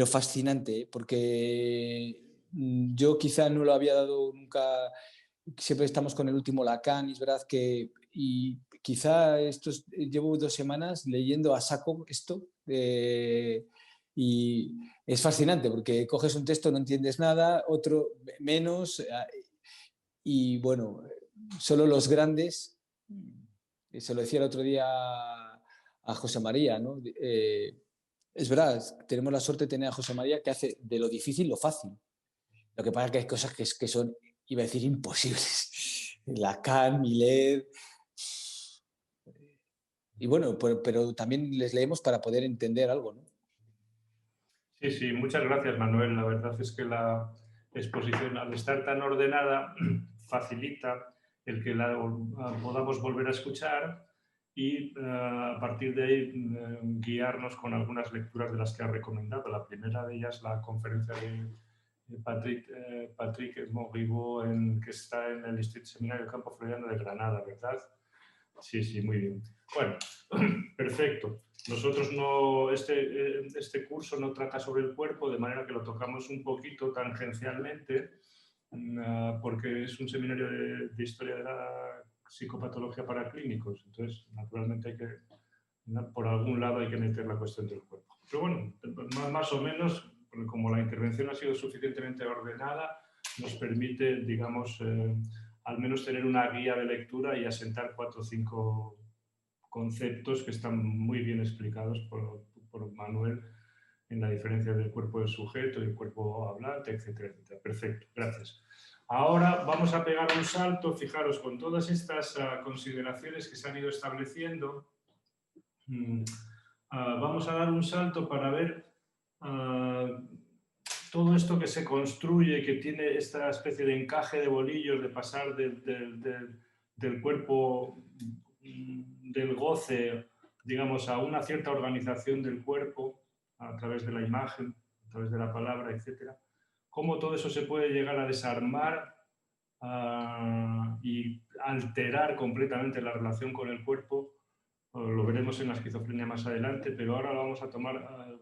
B: fascinante, porque yo quizá no lo había dado nunca, siempre estamos con el último Lacan, y es verdad que, y quizá llevo 2 semanas leyendo a saco esto, y es fascinante, porque coges un texto, no entiendes nada, otro menos, y bueno, solo los grandes, se lo decía el otro día a José María, ¿no? Es verdad, tenemos la suerte de tener a José María que hace de lo difícil lo fácil. Lo que pasa es que hay cosas que son, iba a decir, imposibles. Lacan, Millet. Y bueno, pero también les leemos para poder entender algo, ¿no?
A: Sí, sí, muchas gracias, Manuel. La verdad es que la exposición, al estar tan ordenada, facilita el que la podamos volver a escuchar y a partir de ahí guiarnos con algunas lecturas de las que ha recomendado. La primera de ellas, la conferencia de Patrick Monribot, que está en el Instituto Seminario Campo Floriano de Granada, ¿verdad? Sí, sí, muy bien. Bueno, perfecto. Nosotros este curso no trata sobre el cuerpo, de manera que lo tocamos un poquito tangencialmente, porque es un seminario de historia de la psicopatología para clínicos. Entonces, naturalmente, por algún lado hay que meter la cuestión del cuerpo. Pero bueno, más o menos, como la intervención ha sido suficientemente ordenada, nos permite, digamos, al menos tener una guía de lectura y asentar 4 o 5 conceptos que están muy bien explicados por Manuel en la diferencia del cuerpo del sujeto y el cuerpo hablante, etcétera, etcétera. Perfecto, gracias. Ahora vamos a pegar un salto, fijaros, con todas estas consideraciones que se han ido estableciendo, vamos a dar un salto para ver todo esto que se construye, que tiene esta especie de encaje de bolillos, de pasar del cuerpo del goce, digamos, a una cierta organización del cuerpo a través de la imagen, a través de la palabra, etc. Cómo todo eso se puede llegar a desarmar y alterar completamente la relación con el cuerpo. Lo veremos en la esquizofrenia más adelante, pero ahora lo vamos a tomar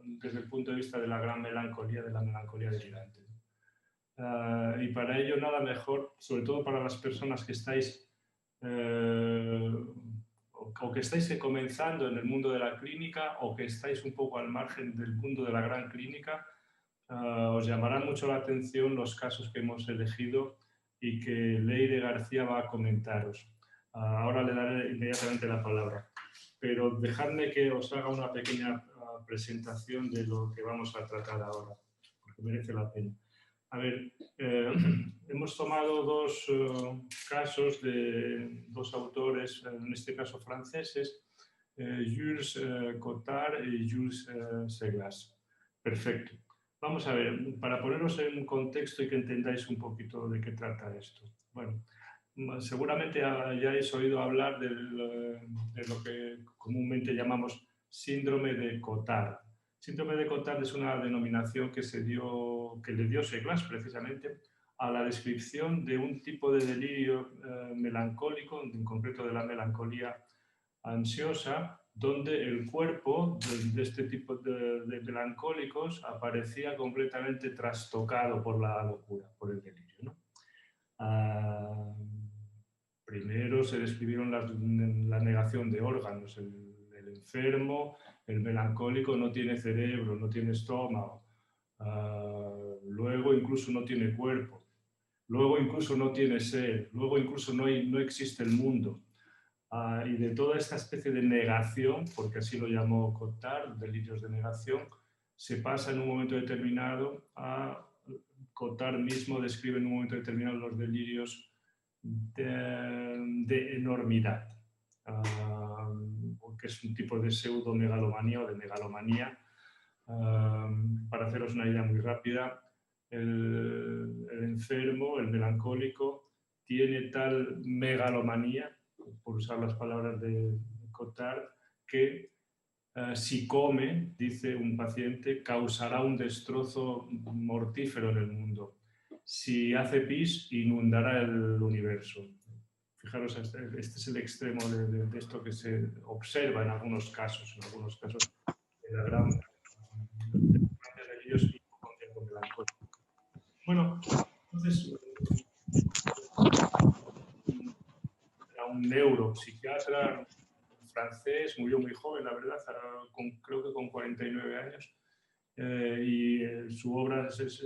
A: desde el punto de vista de la gran melancolía, de la melancolía delirante. Y para ello nada mejor, sobre todo para las personas que estáis o que estáis comenzando en el mundo de la clínica o que estáis un poco al margen del mundo de la gran clínica, os llamarán mucho la atención los casos que hemos elegido y que Leire García va a comentaros. Ahora le daré inmediatamente la palabra, pero dejadme que os haga una pequeña presentación de lo que vamos a tratar ahora, porque merece la pena. A ver, hemos tomado 2 casos de 2 autores, en este caso franceses, Jules Cotard y Jules Seglas. Perfecto. Vamos a ver, para poneros en un contexto y que entendáis un poquito de qué trata esto. Bueno, seguramente ya hayáis oído hablar de lo que comúnmente llamamos síndrome de Cotard. Síndrome de Cotard es una denominación que le dio Seglas precisamente a la descripción de un tipo de delirio melancólico, en concreto de la melancolía ansiosa, donde el cuerpo de este tipo de melancólicos aparecía completamente trastocado por la locura, por el delirio, ¿no? Primero se describieron la negación de órganos, el enfermo, el melancólico no tiene cerebro, no tiene estómago, luego incluso no tiene cuerpo, luego incluso no tiene ser, luego incluso no existe el mundo. Y de toda esta especie de negación, porque así lo llamó Cotard, delirios de negación, se pasa en un momento determinado a Cotard mismo describe en un momento determinado los delirios de enormidad, que es un tipo de pseudomegalomanía o de megalomanía. Para haceros una idea muy rápida, el enfermo, el melancólico, tiene tal megalomanía, por usar las palabras de Cotard, que si come, dice un paciente, causará un destrozo mortífero en el mundo. Si hace pis, inundará el universo. Fijaros, este es el extremo de esto que se observa en algunos casos de la gran delirios hipocondríaco melancólico. Bueno, entonces era un neuropsiquiatra francés, murió muy joven, la verdad, creo que con 49 años. Su obra es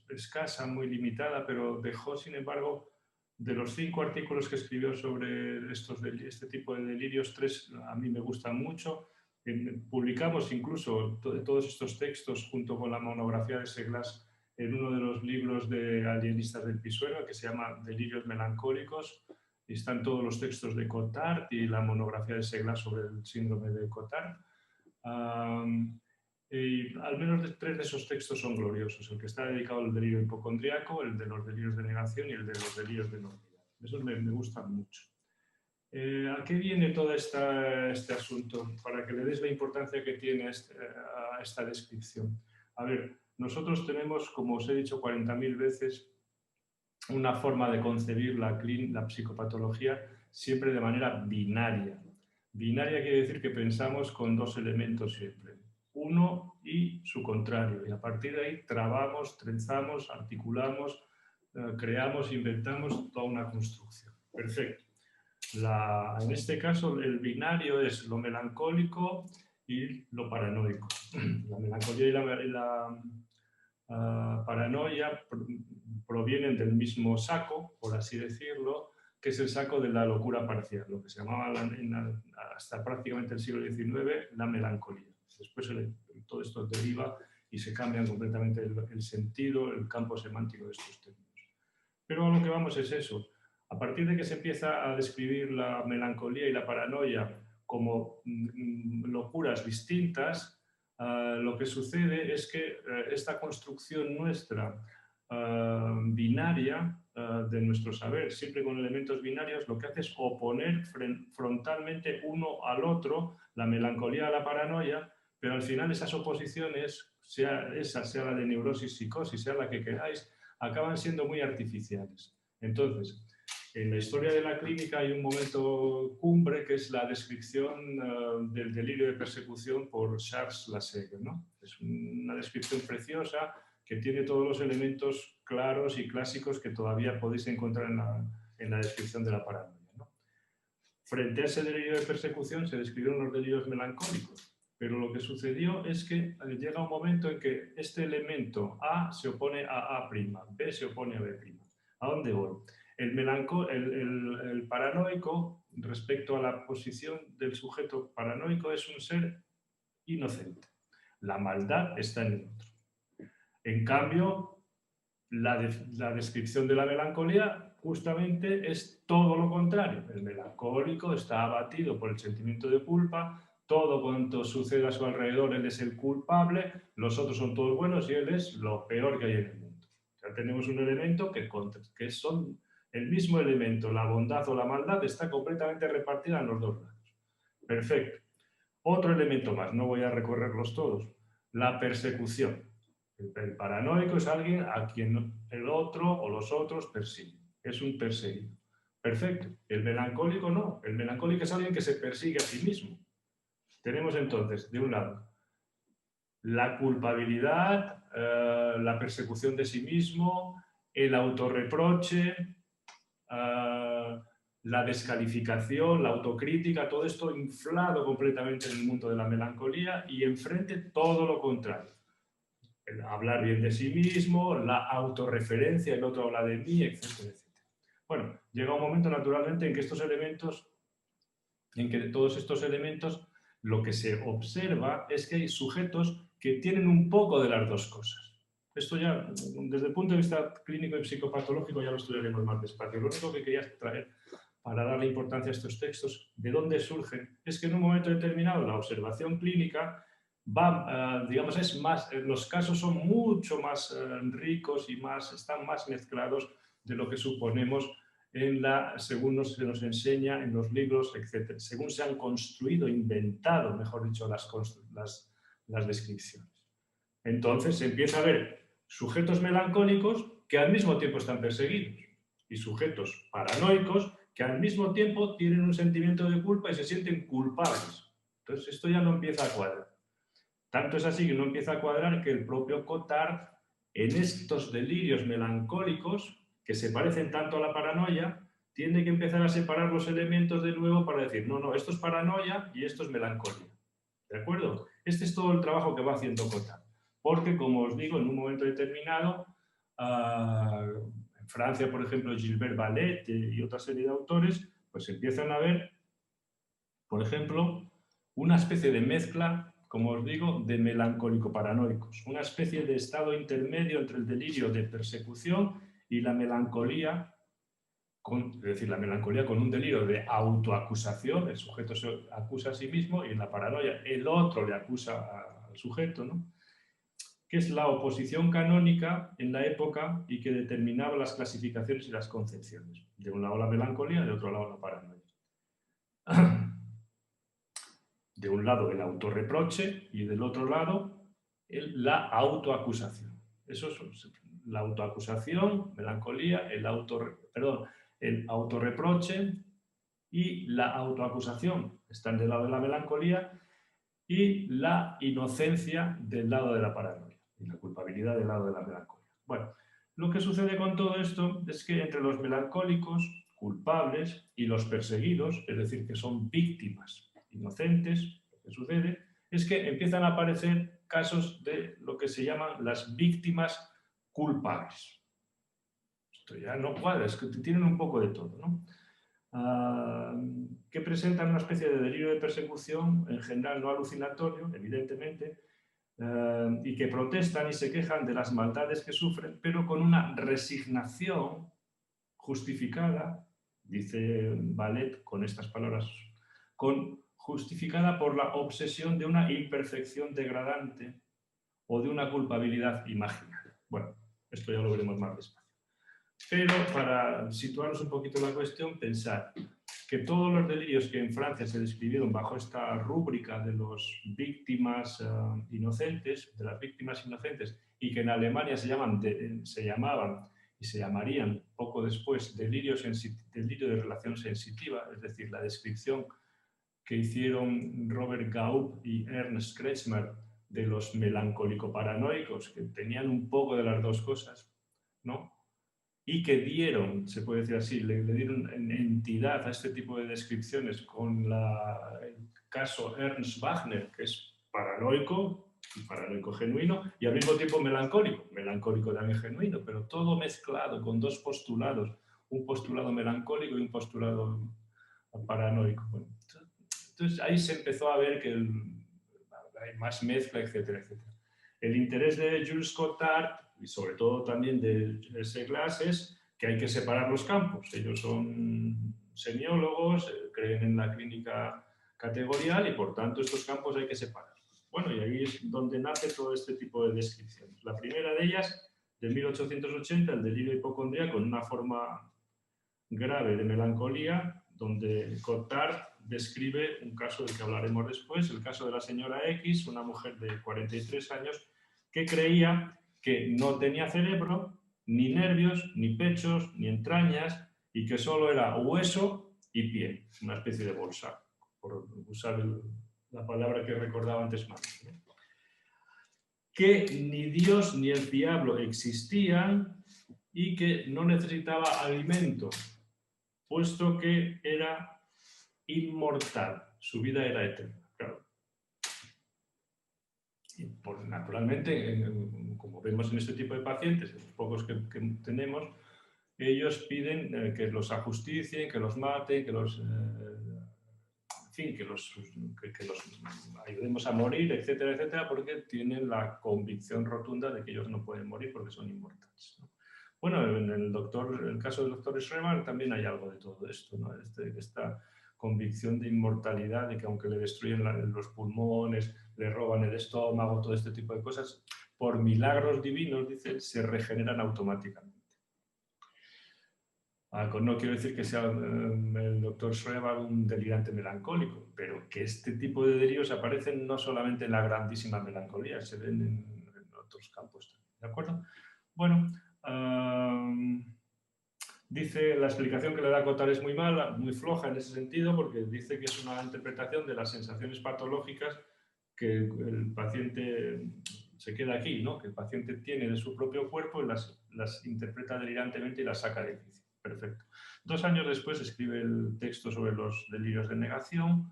A: escasa, muy limitada, pero dejó, sin embargo, de los 5 artículos que escribió sobre este tipo de delirios, 3 a mí me gustan mucho. Publicamos incluso todos estos textos junto con la monografía de Seglas en uno de los libros de alienistas del Pisuerga, que se llama Delirios melancólicos. Y están todos los textos de Cotard y la monografía de Seglas sobre el síndrome de Cotard. Y al menos 3 de esos textos son gloriosos. El que está dedicado al delirio hipocondríaco, el de los delirios de negación y el de los delirios de enormidad. Esos me gustan mucho. ¿A qué viene todo este asunto? Para que le des la importancia que tiene a esta descripción. A ver, nosotros tenemos, como os he dicho 40.000 veces, una forma de concebir la psicopatología siempre de manera binaria. Binaria quiere decir que pensamos con dos elementos siempre, uno y su contrario, y a partir de ahí trabamos, trenzamos, articulamos, creamos, inventamos toda una construcción. Perfecto. En este caso, el binario es lo melancólico y lo paranoico. La melancolía y la paranoia provienen del mismo saco, por así decirlo, que es el saco de la locura parcial, lo que se llamaba hasta prácticamente el siglo XIX la melancolía. Después todo esto deriva y se cambian completamente el sentido, el campo semántico de estos términos. Pero a lo que vamos es eso. A partir de que se empieza a describir la melancolía y la paranoia como locuras distintas, lo que sucede es que esta construcción nuestra binaria de nuestro saber, siempre con elementos binarios, lo que hace es oponer frontalmente uno al otro, la melancolía a la paranoia, pero al final esas oposiciones, sea la de neurosis, psicosis, sea la que queráis, acaban siendo muy artificiales. Entonces, en la historia de la clínica hay un momento cumbre que es la descripción del delirio de persecución por Charles Lassalle, ¿no? Es una descripción preciosa que tiene todos los elementos claros y clásicos que todavía podéis encontrar en la descripción de la paranoia, ¿no? Frente a ese delirio de persecución se describieron los delirios melancólicos, pero lo que sucedió es que llega un momento en que este elemento A se opone a A', B se opone a B'. ¿A dónde voy? El paranoico, respecto a la posición del sujeto paranoico, es un ser inocente. La maldad está en el otro. En cambio, la descripción de la melancolía justamente es todo lo contrario. El melancólico está abatido por el sentimiento de culpa, todo cuanto sucede a su alrededor, él es el culpable, los otros son todos buenos y él es lo peor que hay en el mundo. O sea, tenemos un elemento que son el mismo elemento, la bondad o la maldad, está completamente repartida en los dos lados. Perfecto. Otro elemento más, no voy a recorrerlos todos, la persecución. El paranoico es alguien a quien el otro o los otros persiguen. Es un perseguido. Perfecto. El melancólico no. El melancólico es alguien que se persigue a sí mismo. Tenemos entonces, de un lado, la culpabilidad, la persecución de sí mismo, el autorreproche, la descalificación, la autocrítica, todo esto inflado completamente en el mundo de la melancolía y enfrente todo lo contrario. El hablar bien de sí mismo, la autorreferencia, el otro habla de mí, etcétera, etcétera. Bueno, llega un momento naturalmente en que todos estos elementos, lo que se observa es que hay sujetos que tienen un poco de las dos cosas. Esto ya, desde el punto de vista clínico y psicopatológico, ya lo estudiaremos más despacio. Lo único que quería traer para darle importancia a estos textos, de dónde surgen, es que en un momento determinado la observación clínica va, digamos, es más, los casos son mucho más ricos y están más mezclados de lo que suponemos según se nos enseña en los libros, etc. Según se han construido, inventado, mejor dicho, las descripciones. Entonces se empieza a ver sujetos melancólicos que al mismo tiempo están perseguidos y sujetos paranoicos que al mismo tiempo tienen un sentimiento de culpa y se sienten culpables. Entonces esto ya no empieza a cuadrar. Tanto es así que no empieza a cuadrar que el propio Cotard, en estos delirios melancólicos, que se parecen tanto a la paranoia, tiene que empezar a separar los elementos de nuevo para decir, no, esto es paranoia y esto es melancolía. ¿De acuerdo? Este es todo el trabajo que va haciendo Cotard. Porque, como os digo, en un momento determinado, en Francia, por ejemplo, Gilbert Ballet y otra serie de autores, pues empiezan a ver, por ejemplo, una especie de mezcla, como os digo, de melancólico-paranoicos, una especie de estado intermedio entre el delirio de persecución y la melancolía, es decir, la melancolía con un delirio de autoacusación, el sujeto se acusa a sí mismo y en la paranoia el otro le acusa al sujeto, ¿no? Que es la oposición canónica en la época y que determinaba las clasificaciones y las concepciones. De un lado la melancolía, de otro lado la paranoia. De un lado el autorreproche y del otro lado la autoacusación. Eso es la autoacusación, melancolía, el autorreproche y la autoacusación están del lado de la melancolía y la inocencia del lado de la paranoia y la culpabilidad del lado de la melancolía. Bueno, lo que sucede con todo esto es que entre los melancólicos culpables y los perseguidos, es decir, que son víctimas inocentes, lo que sucede es que empiezan a aparecer casos de lo que se llaman las víctimas culpables. Esto ya no cuadra, es que tienen un poco de todo, ¿no? Que presentan una especie de delirio de persecución, en general no alucinatorio, evidentemente, y que protestan y se quejan de las maldades que sufren, pero con una resignación justificada, dice Ballet con estas palabras, justificada por la obsesión de una imperfección degradante o de una culpabilidad imaginaria. Bueno, esto ya lo veremos más despacio. Pero para situarnos un poquito la cuestión, pensar que todos los delirios que en Francia se describieron bajo esta rúbrica de los víctimas inocentes, de las víctimas inocentes, y que en Alemania se llamaban y se llamarían poco después delirio de relación sensitiva, es decir, la descripción que hicieron Robert Gaup y Ernst Kretschmer de los melancólico-paranoicos, que tenían un poco de las dos cosas, ¿no? Y que dieron, se puede decir así, le dieron entidad a este tipo de descripciones con el caso Ernst Wagner, que es paranoico, y paranoico genuino, y al mismo tiempo melancólico, melancólico también genuino, pero todo mezclado con dos postulados, un postulado melancólico y un postulado paranoico. Bueno, entonces ahí se empezó a ver que hay más mezcla, etcétera, etcétera. El interés de Jules Cotard y sobre todo también de Seglas es que hay que separar los campos. Ellos son semiólogos, creen en la clínica categorial y por tanto estos campos hay que separarlos. Bueno, y ahí es donde nace todo este tipo de descripciones. La primera de ellas, de 1880, el delirio hipocondríaco en una forma grave de melancolía, donde Cotard describe un caso del que hablaremos después, el caso de la señora X, una mujer de 43 años que creía que no tenía cerebro, ni nervios, ni pechos, ni entrañas, y que solo era hueso y piel, una especie de bolsa, por usar la palabra que recordaba antes más. Que ni Dios ni el diablo existían y que no necesitaba alimento, puesto que era inmortal, su vida era eterna. Claro. Y naturalmente, como vemos en este tipo de pacientes, los pocos que tenemos, ellos piden que los ajusticien, que los maten, que los, en fin, que los ayudemos a morir, etcétera, etcétera, porque tienen la convicción rotunda de que ellos no pueden morir porque son inmortales, ¿no? Bueno, en el caso del doctor Schreber también hay algo de todo esto, ¿no? Esta convicción de inmortalidad, de que aunque le destruyen los pulmones, le roban el estómago, todo este tipo de cosas, por milagros divinos, dice, se regeneran automáticamente. No quiero decir que sea el doctor Schreber un delirante melancólico, pero que este tipo de delirios aparecen no solamente en la grandísima melancolía, se ven en otros campos también, ¿de acuerdo? Bueno, dice, la explicación que le da Cotard es muy mala, muy floja en ese sentido, porque dice que es una interpretación de las sensaciones patológicas que el paciente se queda aquí, ¿no? Que el paciente tiene de su propio cuerpo y las interpreta delirantemente y las saca de quicio. Perfecto. 2 años después escribe el texto sobre los delirios de negación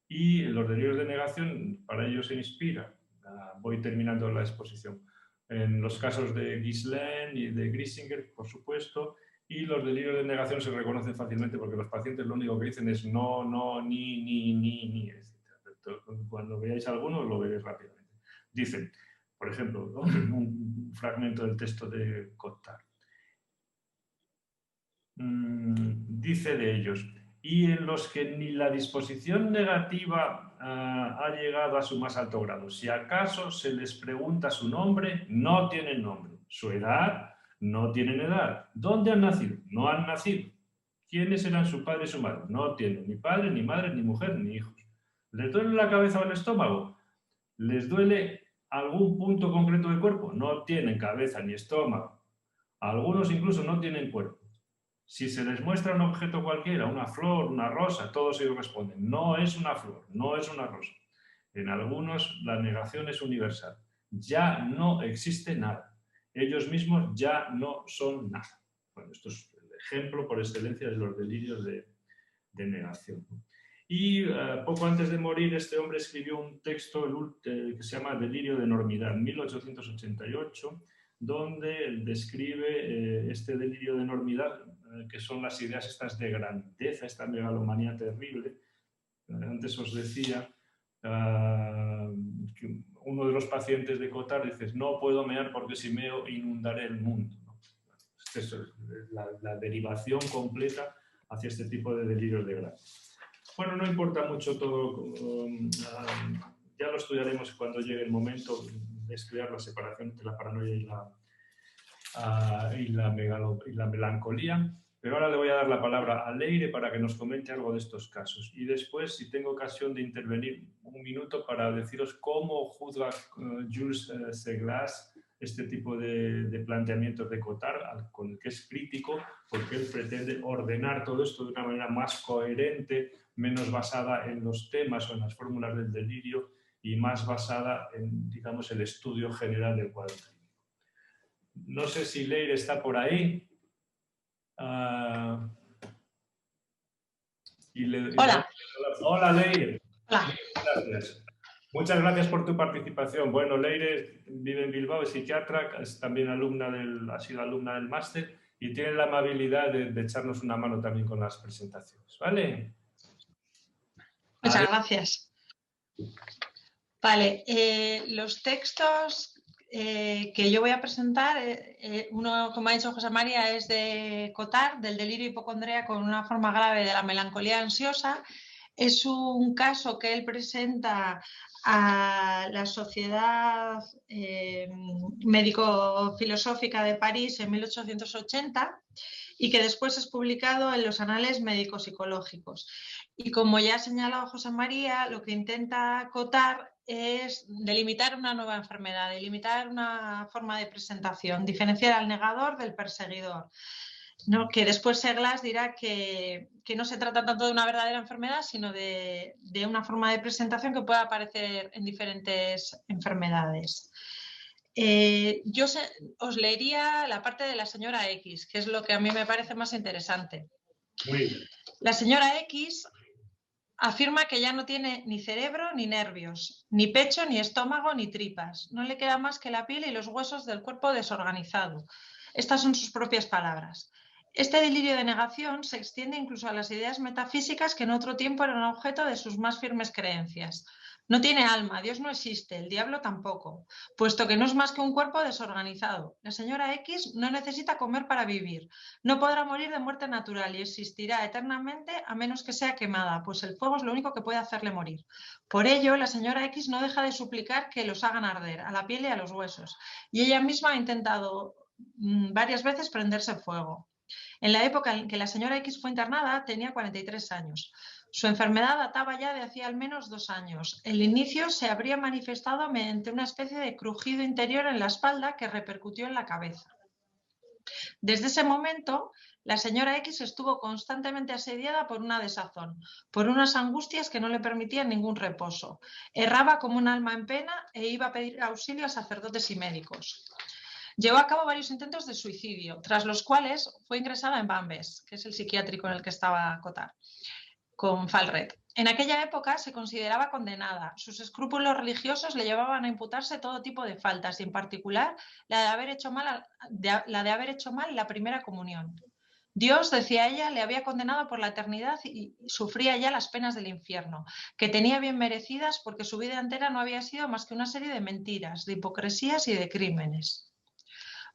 A: y los delirios de negación para ello se inspira. Voy terminando la exposición. En los casos de Ghislaine y de Grisinger, por supuesto, y los delirios de negación se reconocen fácilmente porque los pacientes lo único que dicen es no, no, ni, etc. Cuando veáis alguno lo veréis rápidamente. Dicen, por ejemplo, un fragmento del texto de Cotard. Dice de ellos, y en los que ni la disposición negativa ha llegado a su más alto grado. Si acaso se les pregunta su nombre, no tienen nombre. Su edad, no tienen edad. ¿Dónde han nacido? No han nacido. ¿Quiénes eran su padre y su madre? No tienen ni padre, ni madre, ni mujer, ni hijos. ¿Les duele la cabeza o el estómago? ¿Les duele algún punto concreto del cuerpo? No tienen cabeza ni estómago. Algunos incluso no tienen cuerpo. Si se les muestra un objeto cualquiera, una flor, una rosa, todos ellos responden, no es una flor, no es una rosa. En algunos la negación es universal. Ya no existe nada. Ellos mismos ya no son nada. Bueno, esto es el ejemplo por excelencia de los delirios de negación. Y poco antes de morir, este hombre escribió un texto que se llama Delirio de enormidad, en 1888, donde describe este delirio de enormidad, que son las ideas estas de grandeza, esta megalomanía terrible. Antes os decía que uno de los pacientes de Cotard dice, no puedo mear porque si meo inundaré el mundo. Esta es la derivación completa hacia este tipo de delirios de grandeza. Bueno, no importa mucho todo, ya lo estudiaremos cuando llegue el momento de estudiar la separación entre la paranoia y la melancolía, pero ahora le voy a dar la palabra a Leire para que nos comente algo de estos casos y después, si tengo ocasión de intervenir un minuto para deciros cómo juzga Jules Seglas este tipo de planteamientos de Cotard, con el que es crítico, porque él pretende ordenar todo esto de una manera más coherente, menos basada en los temas o en las fórmulas del delirio y más basada en, digamos, el estudio general del cuadro clínico. No sé si Leire está por ahí.
C: Hola.
A: Hola, Leire.
C: Hola.
A: Gracias. Muchas gracias por tu participación. Bueno, Leire vive en Bilbao, es psiquiatra, es también ha sido alumna del máster y tiene la amabilidad de echarnos una mano también con las presentaciones. ¿Vale?
C: Muchas gracias. Vale, los textos que yo voy a presentar, uno, como ha dicho José María, es de Cotard, del delirio hipocondríaco con una forma grave de la melancolía ansiosa. Es un caso que él presenta a la Sociedad Médico-Filosófica de París en 1880 y que después es publicado en los Anales Médico-Psicológicos. Y como ya ha señalado José María, lo que intenta Cotard es delimitar una nueva enfermedad, delimitar una forma de presentación, diferenciar al negador del perseguidor. ¿No? Que después Seglas dirá que no se trata tanto de una verdadera enfermedad, sino de una forma de presentación que pueda aparecer en diferentes enfermedades. Yo os leería la parte de la señora X, que es lo que a mí me parece más interesante.
A: Muy bien.
C: La señora X afirma que ya no tiene ni cerebro ni nervios, ni pecho, ni estómago, ni tripas. No le queda más que la piel y los huesos del cuerpo desorganizado. Estas son sus propias palabras. Este delirio de negación se extiende incluso a las ideas metafísicas que en otro tiempo eran objeto de sus más firmes creencias. No tiene alma, Dios no existe, el diablo tampoco, puesto que no es más que un cuerpo desorganizado. La señora X no necesita comer para vivir, no podrá morir de muerte natural y existirá eternamente a menos que sea quemada, pues el fuego es lo único que puede hacerle morir. Por ello, la señora X no deja de suplicar que los hagan arder, a la piel y a los huesos, y ella misma ha intentado varias veces prenderse fuego. En la época en que la señora X fue internada tenía 43 años. Su enfermedad databa ya de hacía al menos 2 años. El inicio se habría manifestado mediante una especie de crujido interior en la espalda que repercutió en la cabeza. Desde ese momento, la señora X estuvo constantemente asediada por una desazón, por unas angustias que no le permitían ningún reposo. Erraba como un alma en pena e iba a pedir auxilio a sacerdotes y médicos. Llevó a cabo varios intentos de suicidio, tras los cuales fue ingresada en Bambes, que es el psiquiátrico en el que estaba Cotard, con Falret. En aquella época se consideraba condenada. Sus escrúpulos religiosos le llevaban a imputarse todo tipo de faltas, y en particular la de haber hecho mal la primera comunión. Dios, decía ella, le había condenado por la eternidad y sufría ya las penas del infierno, que tenía bien merecidas porque su vida entera no había sido más que una serie de mentiras, de hipocresías y de crímenes.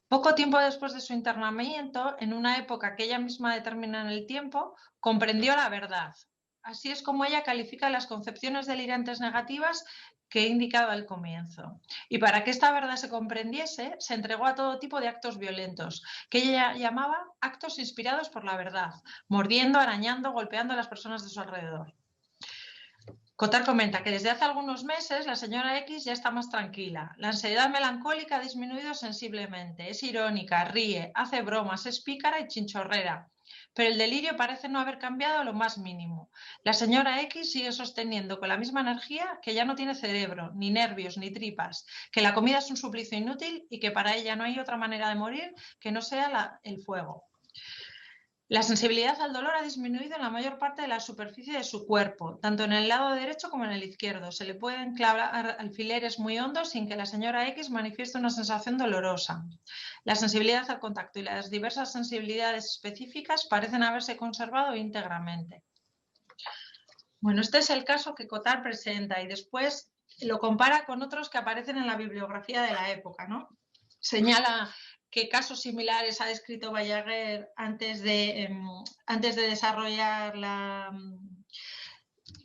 C: Poco tiempo después de su internamiento, en una época que ella misma determina en el tiempo, comprendió la verdad. Así es como ella califica las concepciones delirantes negativas que he indicado al comienzo. Y para que esta verdad se comprendiese, se entregó a todo tipo de actos violentos, que ella llamaba actos inspirados por la verdad, mordiendo, arañando, golpeando a las personas de su alrededor. Cotard comenta que desde hace algunos meses la señora X ya está más tranquila. La ansiedad melancólica ha disminuido sensiblemente. Es irónica, ríe, hace bromas, es pícara y chinchorrera. pero el delirio parece no haber cambiado a lo más mínimo. La señora X sigue sosteniendo con la misma energía que ya no tiene cerebro, ni nervios, ni tripas, que la comida es un suplicio inútil y que para ella no hay otra manera de morir que no sea el fuego. La sensibilidad al dolor ha disminuido en la mayor parte de la superficie de su cuerpo, tanto en el lado derecho como en el izquierdo. Se le pueden clavar alfileres muy hondos sin que la señora X manifieste una sensación dolorosa. La sensibilidad al contacto y las diversas sensibilidades específicas parecen haberse conservado íntegramente. Bueno, este es el caso que Cotard presenta y después lo compara con otros que aparecen en la bibliografía de la época, ¿no? Señala qué casos similares ha descrito Balaguer antes de desarrollar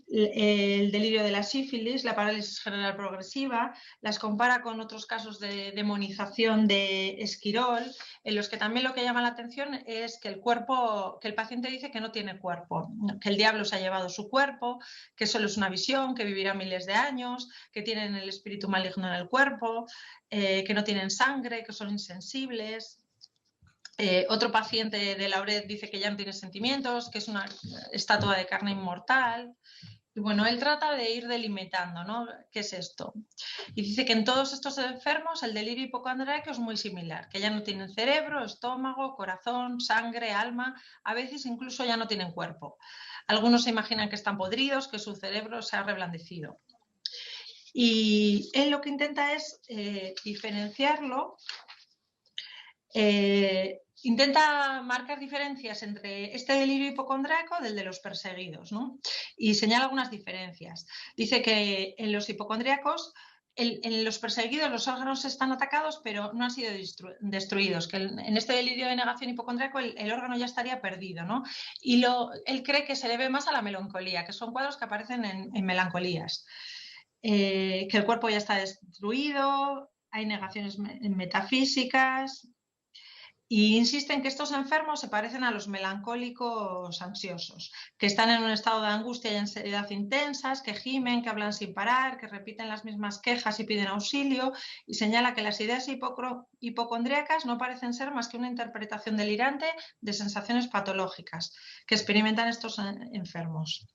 C: el delirio de la sífilis, la parálisis general progresiva, las compara con otros casos de demonización de Esquirol, en los que también lo que llama la atención es que el paciente dice que no tiene cuerpo, que el diablo se ha llevado su cuerpo, que solo es una visión, que vivirá miles de años, que tienen el espíritu maligno en el cuerpo, que no tienen sangre, que son insensibles. Otro paciente de Lauret dice que ya no tiene sentimientos, que es una estatua de carne inmortal. Y bueno, él trata de ir delimitando, ¿no? ¿Qué es esto? Y dice que en todos estos enfermos el delirio hipocondríaco es muy similar, que ya no tienen cerebro, estómago, corazón, sangre, alma, a veces incluso ya no tienen cuerpo. Algunos se imaginan que están podridos, que su cerebro se ha reblandecido. Y él lo que intenta es diferenciarlo. Intenta marcar diferencias entre este delirio hipocondríaco del de los perseguidos, ¿no? Y señala algunas diferencias. Dice que en los hipocondríacos, en los perseguidos los órganos están atacados pero no han sido destruidos, que en este delirio de negación hipocondríaco el órgano ya estaría perdido, ¿no? Y él cree que se debe más a la melancolía, que son cuadros que aparecen en melancolías. Que el cuerpo ya está destruido, hay negaciones metafísicas. Y insisten que estos enfermos se parecen a los melancólicos ansiosos, que están en un estado de angustia y ansiedad intensas, que gimen, que hablan sin parar, que repiten las mismas quejas y piden auxilio, y señala que las ideas hipocondríacas no parecen ser más que una interpretación delirante de sensaciones patológicas que experimentan estos enfermos.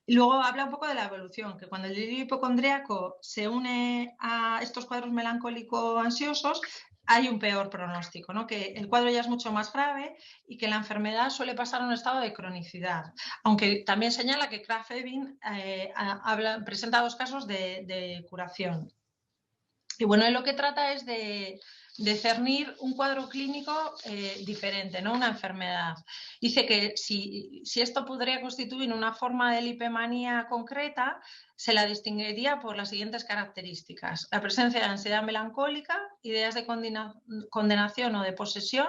C: Y luego habla un poco de la evolución, que cuando el delirio hipocondríaco se une a estos cuadros melancólico-ansiosos, hay un peor pronóstico, ¿no? Que el cuadro ya es mucho más grave y que la enfermedad suele pasar a un estado de cronicidad. Aunque también señala que Krafft-Ebing presenta 2 casos de curación. Y bueno, él lo que trata es de cernir un cuadro clínico diferente, no una enfermedad. Dice que si esto podría constituir una forma de lipemanía concreta, se la distinguiría por las siguientes características: la presencia de ansiedad melancólica, ideas de condenación o de posesión,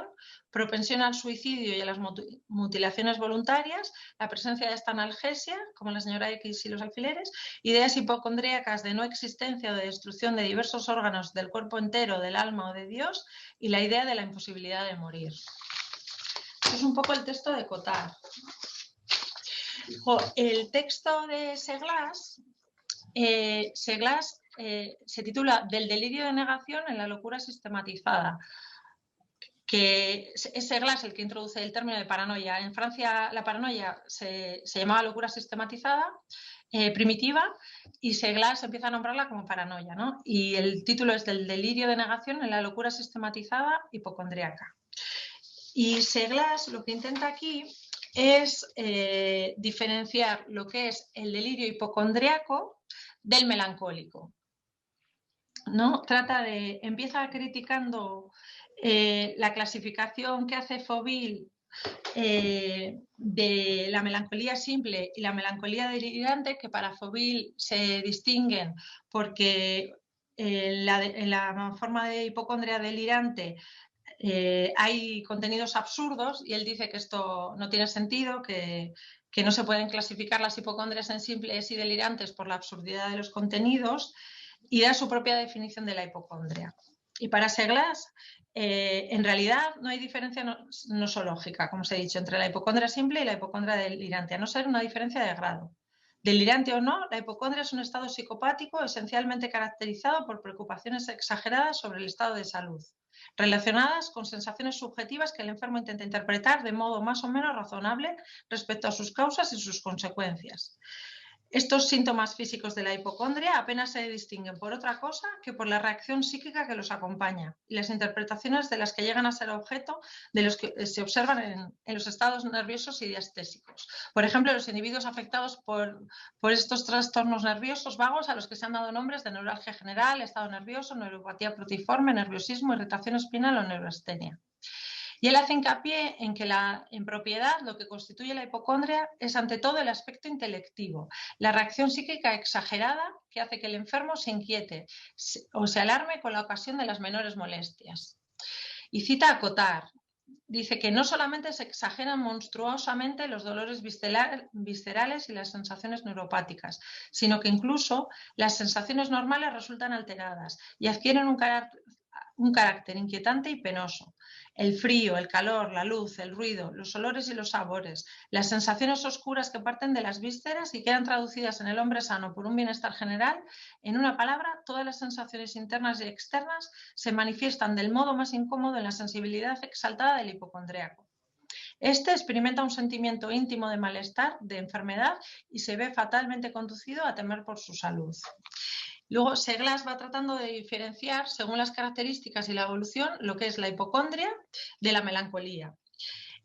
C: propensión al suicidio y a las mutilaciones voluntarias, la presencia de esta analgesia, como la señora X y los alfileres, ideas hipocondríacas de no existencia o de destrucción de diversos órganos del cuerpo entero, del alma o de Dios, y la idea de la imposibilidad de morir. Este es un poco el texto de Cotard. El texto de Seglas, se titula Del delirio de negación en la locura sistematizada, que es Seglas el que introduce el término de paranoia. En Francia la paranoia se llamaba locura sistematizada, primitiva, y Seglas empieza a nombrarla como paranoia, ¿no? Y el título es Del delirio de negación en la locura sistematizada hipocondríaca. Y Seglas lo que intenta aquí es diferenciar lo que es el delirio hipocondríaco del melancólico, ¿no? Empieza criticando la clasificación que hace Fauvel de la melancolía simple y la melancolía delirante, que para Fauvel se distinguen porque en la forma de hipocondria delirante hay contenidos absurdos, y él dice que esto no tiene sentido, que no se pueden clasificar las hipocondrias en simples y delirantes por la absurdidad de los contenidos, y da su propia definición de la hipocondria. Y para Seglas, en realidad no hay diferencia nosológica, como os he dicho, entre la hipocondria simple y la hipocondria delirante, a no ser una diferencia de grado. Delirante o no, la hipocondria es un estado psicopático esencialmente caracterizado por preocupaciones exageradas sobre el estado de salud, relacionadas con sensaciones subjetivas que el enfermo intenta interpretar de modo más o menos razonable respecto a sus causas y sus consecuencias. Estos síntomas físicos de la hipocondria apenas se distinguen por otra cosa que por la reacción psíquica que los acompaña y las interpretaciones de las que llegan a ser objeto de los que se observan en los estados nerviosos y diastésicos. Por ejemplo, los individuos afectados por estos trastornos nerviosos vagos a los que se han dado nombres de neuralgia general, estado nervioso, neuropatía protiforme, nerviosismo, irritación espinal o neuroastenia. Y él hace hincapié en que en propiedad lo que constituye la hipocondria es ante todo el aspecto intelectivo, la reacción psíquica exagerada que hace que el enfermo se inquiete o se alarme con la ocasión de las menores molestias. Y cita a Cotard. Dice que no solamente se exageran monstruosamente los dolores viscerales y las sensaciones neuropáticas, sino que incluso las sensaciones normales resultan alteradas y adquieren un carácter inquietante y penoso. El frío, el calor, la luz, el ruido, los olores y los sabores, las sensaciones oscuras que parten de las vísceras y quedan traducidas en el hombre sano por un bienestar general, en una palabra, todas las sensaciones internas y externas se manifiestan del modo más incómodo en la sensibilidad exaltada del hipocondríaco. Este experimenta un sentimiento íntimo de malestar, de enfermedad y se ve fatalmente conducido a temer por su salud. Luego, Seglas va tratando de diferenciar, según las características y la evolución, lo que es la hipocondria de la melancolía.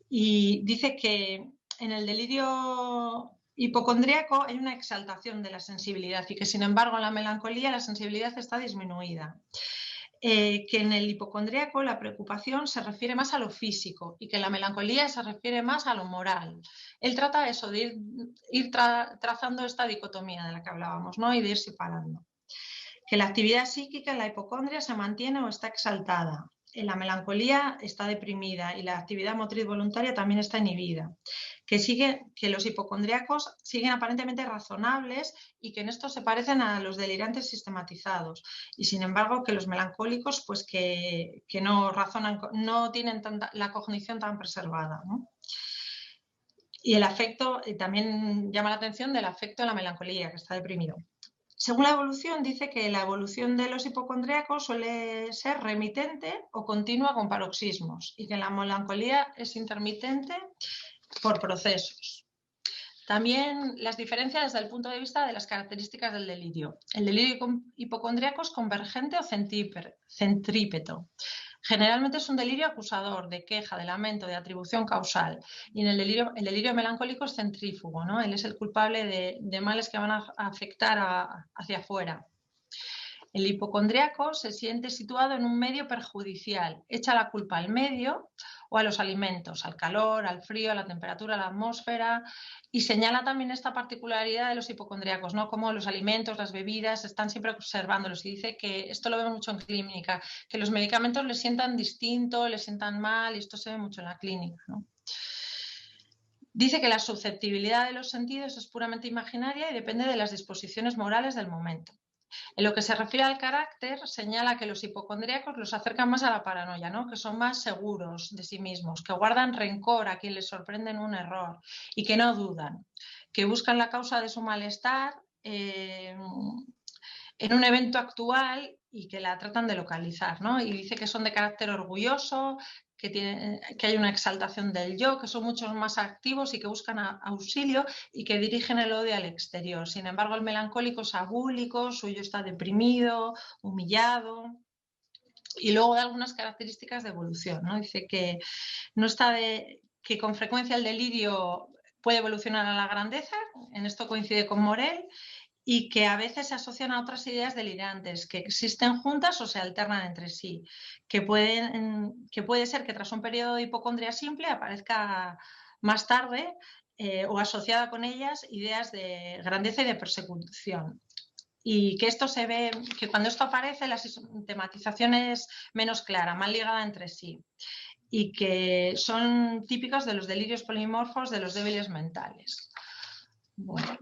C: Y dice que en el delirio hipocondríaco hay una exaltación de la sensibilidad y que, sin embargo, en la melancolía la sensibilidad está disminuida. Que en el hipocondríaco la preocupación se refiere más a lo físico y que en la melancolía se refiere más a lo moral. Él trata eso, de ir trazando esta dicotomía de la que hablábamos, ¿no? Y de ir separando. Que la actividad psíquica en la hipocondria se mantiene o está exaltada. En la melancolía está deprimida y la actividad motriz voluntaria también está inhibida. Que los hipocondríacos siguen aparentemente razonables y que en esto se parecen a los delirantes sistematizados. Y sin embargo que los melancólicos pues que no razonan, no tienen la cognición tan preservada, ¿no? Y el afecto, también llama la atención del afecto en la melancolía, que está deprimido. Según la evolución, dice que la evolución de los hipocondríacos suele ser remitente o continua con paroxismos y que la melancolía es intermitente por procesos. También las diferencias desde el punto de vista de las características del delirio. El delirio hipocondríaco es convergente o centrípeto. Generalmente es un delirio acusador, de queja, de lamento, de atribución causal. Y en el delirio melancólico es centrífugo, ¿no? Él es el culpable de males que van a afectar hacia afuera. El hipocondríaco se siente situado en un medio perjudicial, echa la culpa al medio o a los alimentos, al calor, al frío, a la temperatura, a la atmósfera, y señala también esta particularidad de los hipocondríacos, ¿no? Como los alimentos, las bebidas, están siempre observándolos, y dice que esto lo ve mucho en clínica, que los medicamentos les sientan distinto, les sientan mal, y esto se ve mucho en la clínica, ¿no? Dice que la susceptibilidad de los sentidos es puramente imaginaria y depende de las disposiciones morales del momento. En lo que se refiere al carácter, señala que los hipocondríacos los acercan más a la paranoia, ¿no? Que son más seguros de sí mismos, que guardan rencor a quien les sorprende en un error y que no dudan, que buscan la causa de su malestar en un evento actual y que la tratan de localizar, ¿no? Y dice que son de carácter orgulloso, que hay una exaltación del yo, que son mucho más activos y que buscan auxilio y que dirigen el odio al exterior. Sin embargo, el melancólico es abúlico, su yo está deprimido, humillado. Y luego da algunas características de evolución, ¿no? Dice que que con frecuencia el delirio puede evolucionar a la grandeza, en esto coincide con Morel, y que a veces se asocian a otras ideas delirantes, que existen juntas o se alternan entre sí, que puede ser que tras un periodo de hipocondria simple aparezca más tarde o asociada con ellas ideas de grandeza y de persecución. Y que esto se ve, que cuando esto aparece la sistematización es menos clara, más ligada entre sí, y que son típicos de los delirios polimorfos de los débiles mentales. Bueno.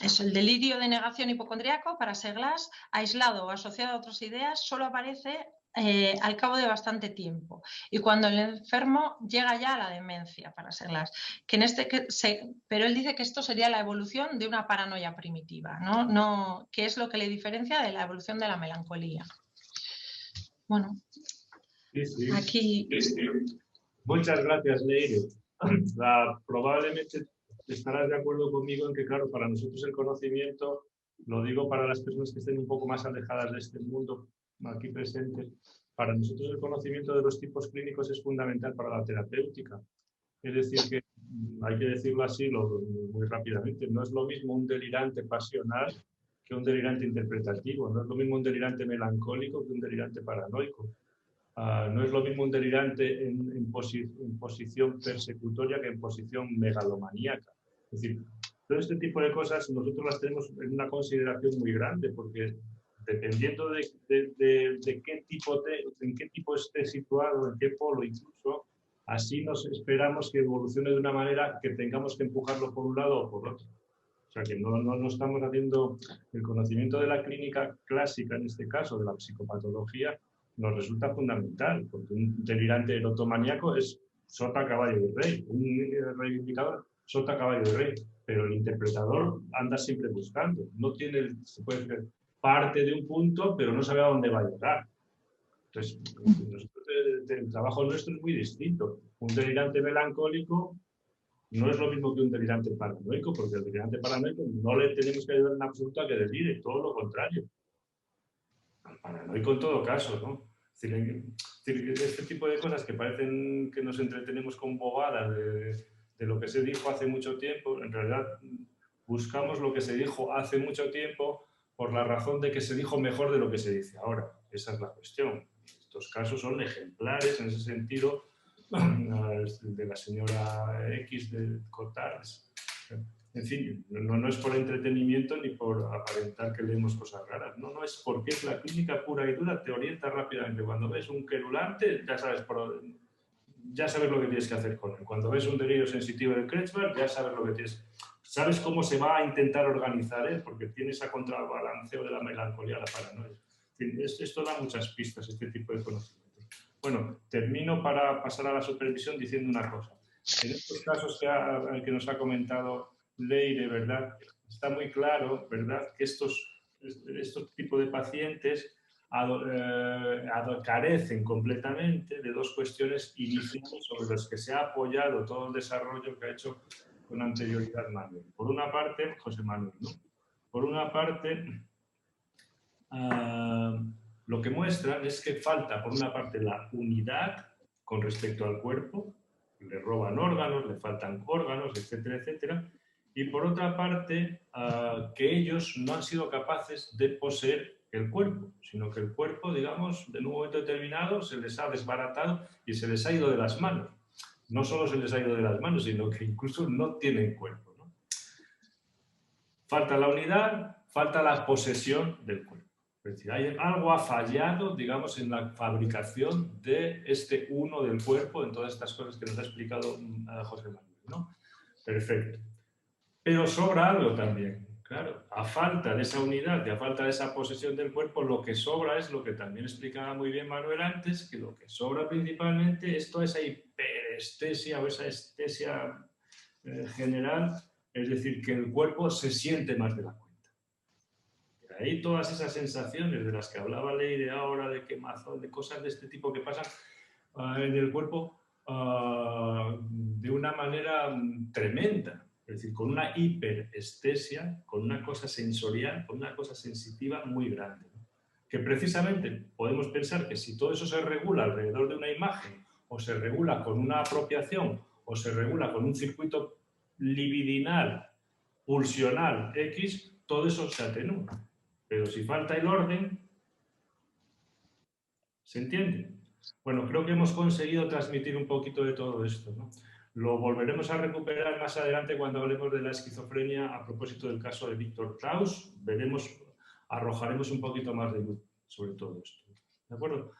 C: Eso, el delirio de negación hipocondríaco, para Seglas, aislado o asociado a otras ideas, solo aparece al cabo de bastante tiempo. Y cuando el enfermo llega ya a la demencia, para serlas. Pero él dice que esto sería la evolución de una paranoia primitiva, ¿no? Que es lo que le diferencia de la evolución de la melancolía. Bueno,
A: Sí.
C: aquí...
A: Muchas gracias, Leire. Probablemente estarás de acuerdo conmigo en que, claro, para nosotros el conocimiento, lo digo para las personas que estén un poco más alejadas de este mundo aquí presentes, para nosotros el conocimiento de los tipos clínicos es fundamental para la terapéutica. Es decir, que hay que decirlo así muy rápidamente, no es lo mismo un delirante pasional que un delirante interpretativo, no es lo mismo un delirante melancólico que un delirante paranoico. No es lo mismo un delirante en posición persecutoria que en posición megalomaníaca. Es decir, todo este tipo de cosas nosotros las tenemos en una consideración muy grande, porque dependiendo de qué tipo en qué tipo esté situado, en qué polo incluso, así nos esperamos que evolucione de una manera que tengamos que empujarlo por un lado o por otro. O sea que no estamos haciendo el conocimiento de la clínica clásica, en este caso, de la psicopatología, nos resulta fundamental, porque un delirante erotomaníaco es sota, caballo y rey, un reivindicador, sota, caballo y rey, pero el interpretador anda siempre buscando, no tiene, se puede decir, parte de un punto, pero no sabe a dónde va a llegar. Entonces, el trabajo nuestro es muy distinto. Un delirante melancólico no es lo mismo que un delirante paranoico, porque el delirante paranoico no le tenemos que ayudar en absoluto a que delire, todo lo contrario. Al paranoico en todo caso, ¿no? Es decir, este tipo de cosas que parecen que nos entretenemos con bobadas de lo que se dijo hace mucho tiempo, en realidad buscamos lo que se dijo hace mucho tiempo por la razón de que se dijo mejor de lo que se dice ahora. Esa es la cuestión. Estos casos son ejemplares en ese sentido, de la señora X de Cotards. En fin, no es por entretenimiento ni por aparentar que leemos cosas raras. No es porque es la clínica pura y dura, te orienta rápidamente. Cuando ves un querulante, ya sabes lo que tienes que hacer con él. Cuando ves un delirio sensitivo de Kretschmer, ya sabes lo que tienes. Sabes cómo se va a intentar organizar él, porque tienes a contrabalanceo de la melancolía, la paranoia. En fin, esto da muchas pistas, este tipo de conocimientos. Bueno, termino para pasar a la supervisión diciendo una cosa. En estos casos que nos ha comentado Leire, ¿verdad? Está muy claro, ¿verdad?, que estos tipos de pacientes carecen completamente de dos cuestiones iniciales sobre las que se ha apoyado todo el desarrollo que ha hecho con anterioridad Manuel. Por una parte, José Manuel, ¿no? Por una parte, lo que muestran es que falta, por una parte, la unidad con respecto al cuerpo, le roban órganos, le faltan órganos, etcétera, etcétera, y por otra parte, que ellos no han sido capaces de poseer el cuerpo, sino que el cuerpo, digamos, en un momento determinado se les ha desbaratado y se les ha ido de las manos. No solo se les ha ido de las manos, sino que incluso no tienen cuerpo, ¿no? Falta la unidad, falta la posesión del cuerpo. Es decir, algo ha fallado, digamos, en la fabricación de este uno del cuerpo, en todas estas cosas que nos ha explicado José Manuel, ¿no? Perfecto. Pero sobra algo también, claro. A falta de esa unidad y a falta de esa posesión del cuerpo, lo que sobra es lo que también explicaba muy bien Manuel antes, que lo que sobra principalmente es toda esa hiperestesia o esa estesia general, es decir, que el cuerpo se siente más de la cuenta. De ahí todas esas sensaciones de las que hablaba Leire ahora, de quemazón, de cosas de este tipo que pasan en el cuerpo de una manera tremenda. Es decir, con una hiperestesia, con una cosa sensorial, con una cosa sensitiva muy grande, ¿no? Que precisamente podemos pensar que si todo eso se regula alrededor de una imagen, o se regula con una apropiación, o se regula con un circuito libidinal, pulsional X, todo eso se atenúa. Pero si falta el orden, ¿se entiende? Bueno, creo que hemos conseguido transmitir un poquito de todo esto, ¿no? Lo volveremos a recuperar más adelante cuando hablemos de la esquizofrenia a propósito del caso de Víctor Klaus. Arrojaremos un poquito más de luz sobre todo esto. ¿De acuerdo?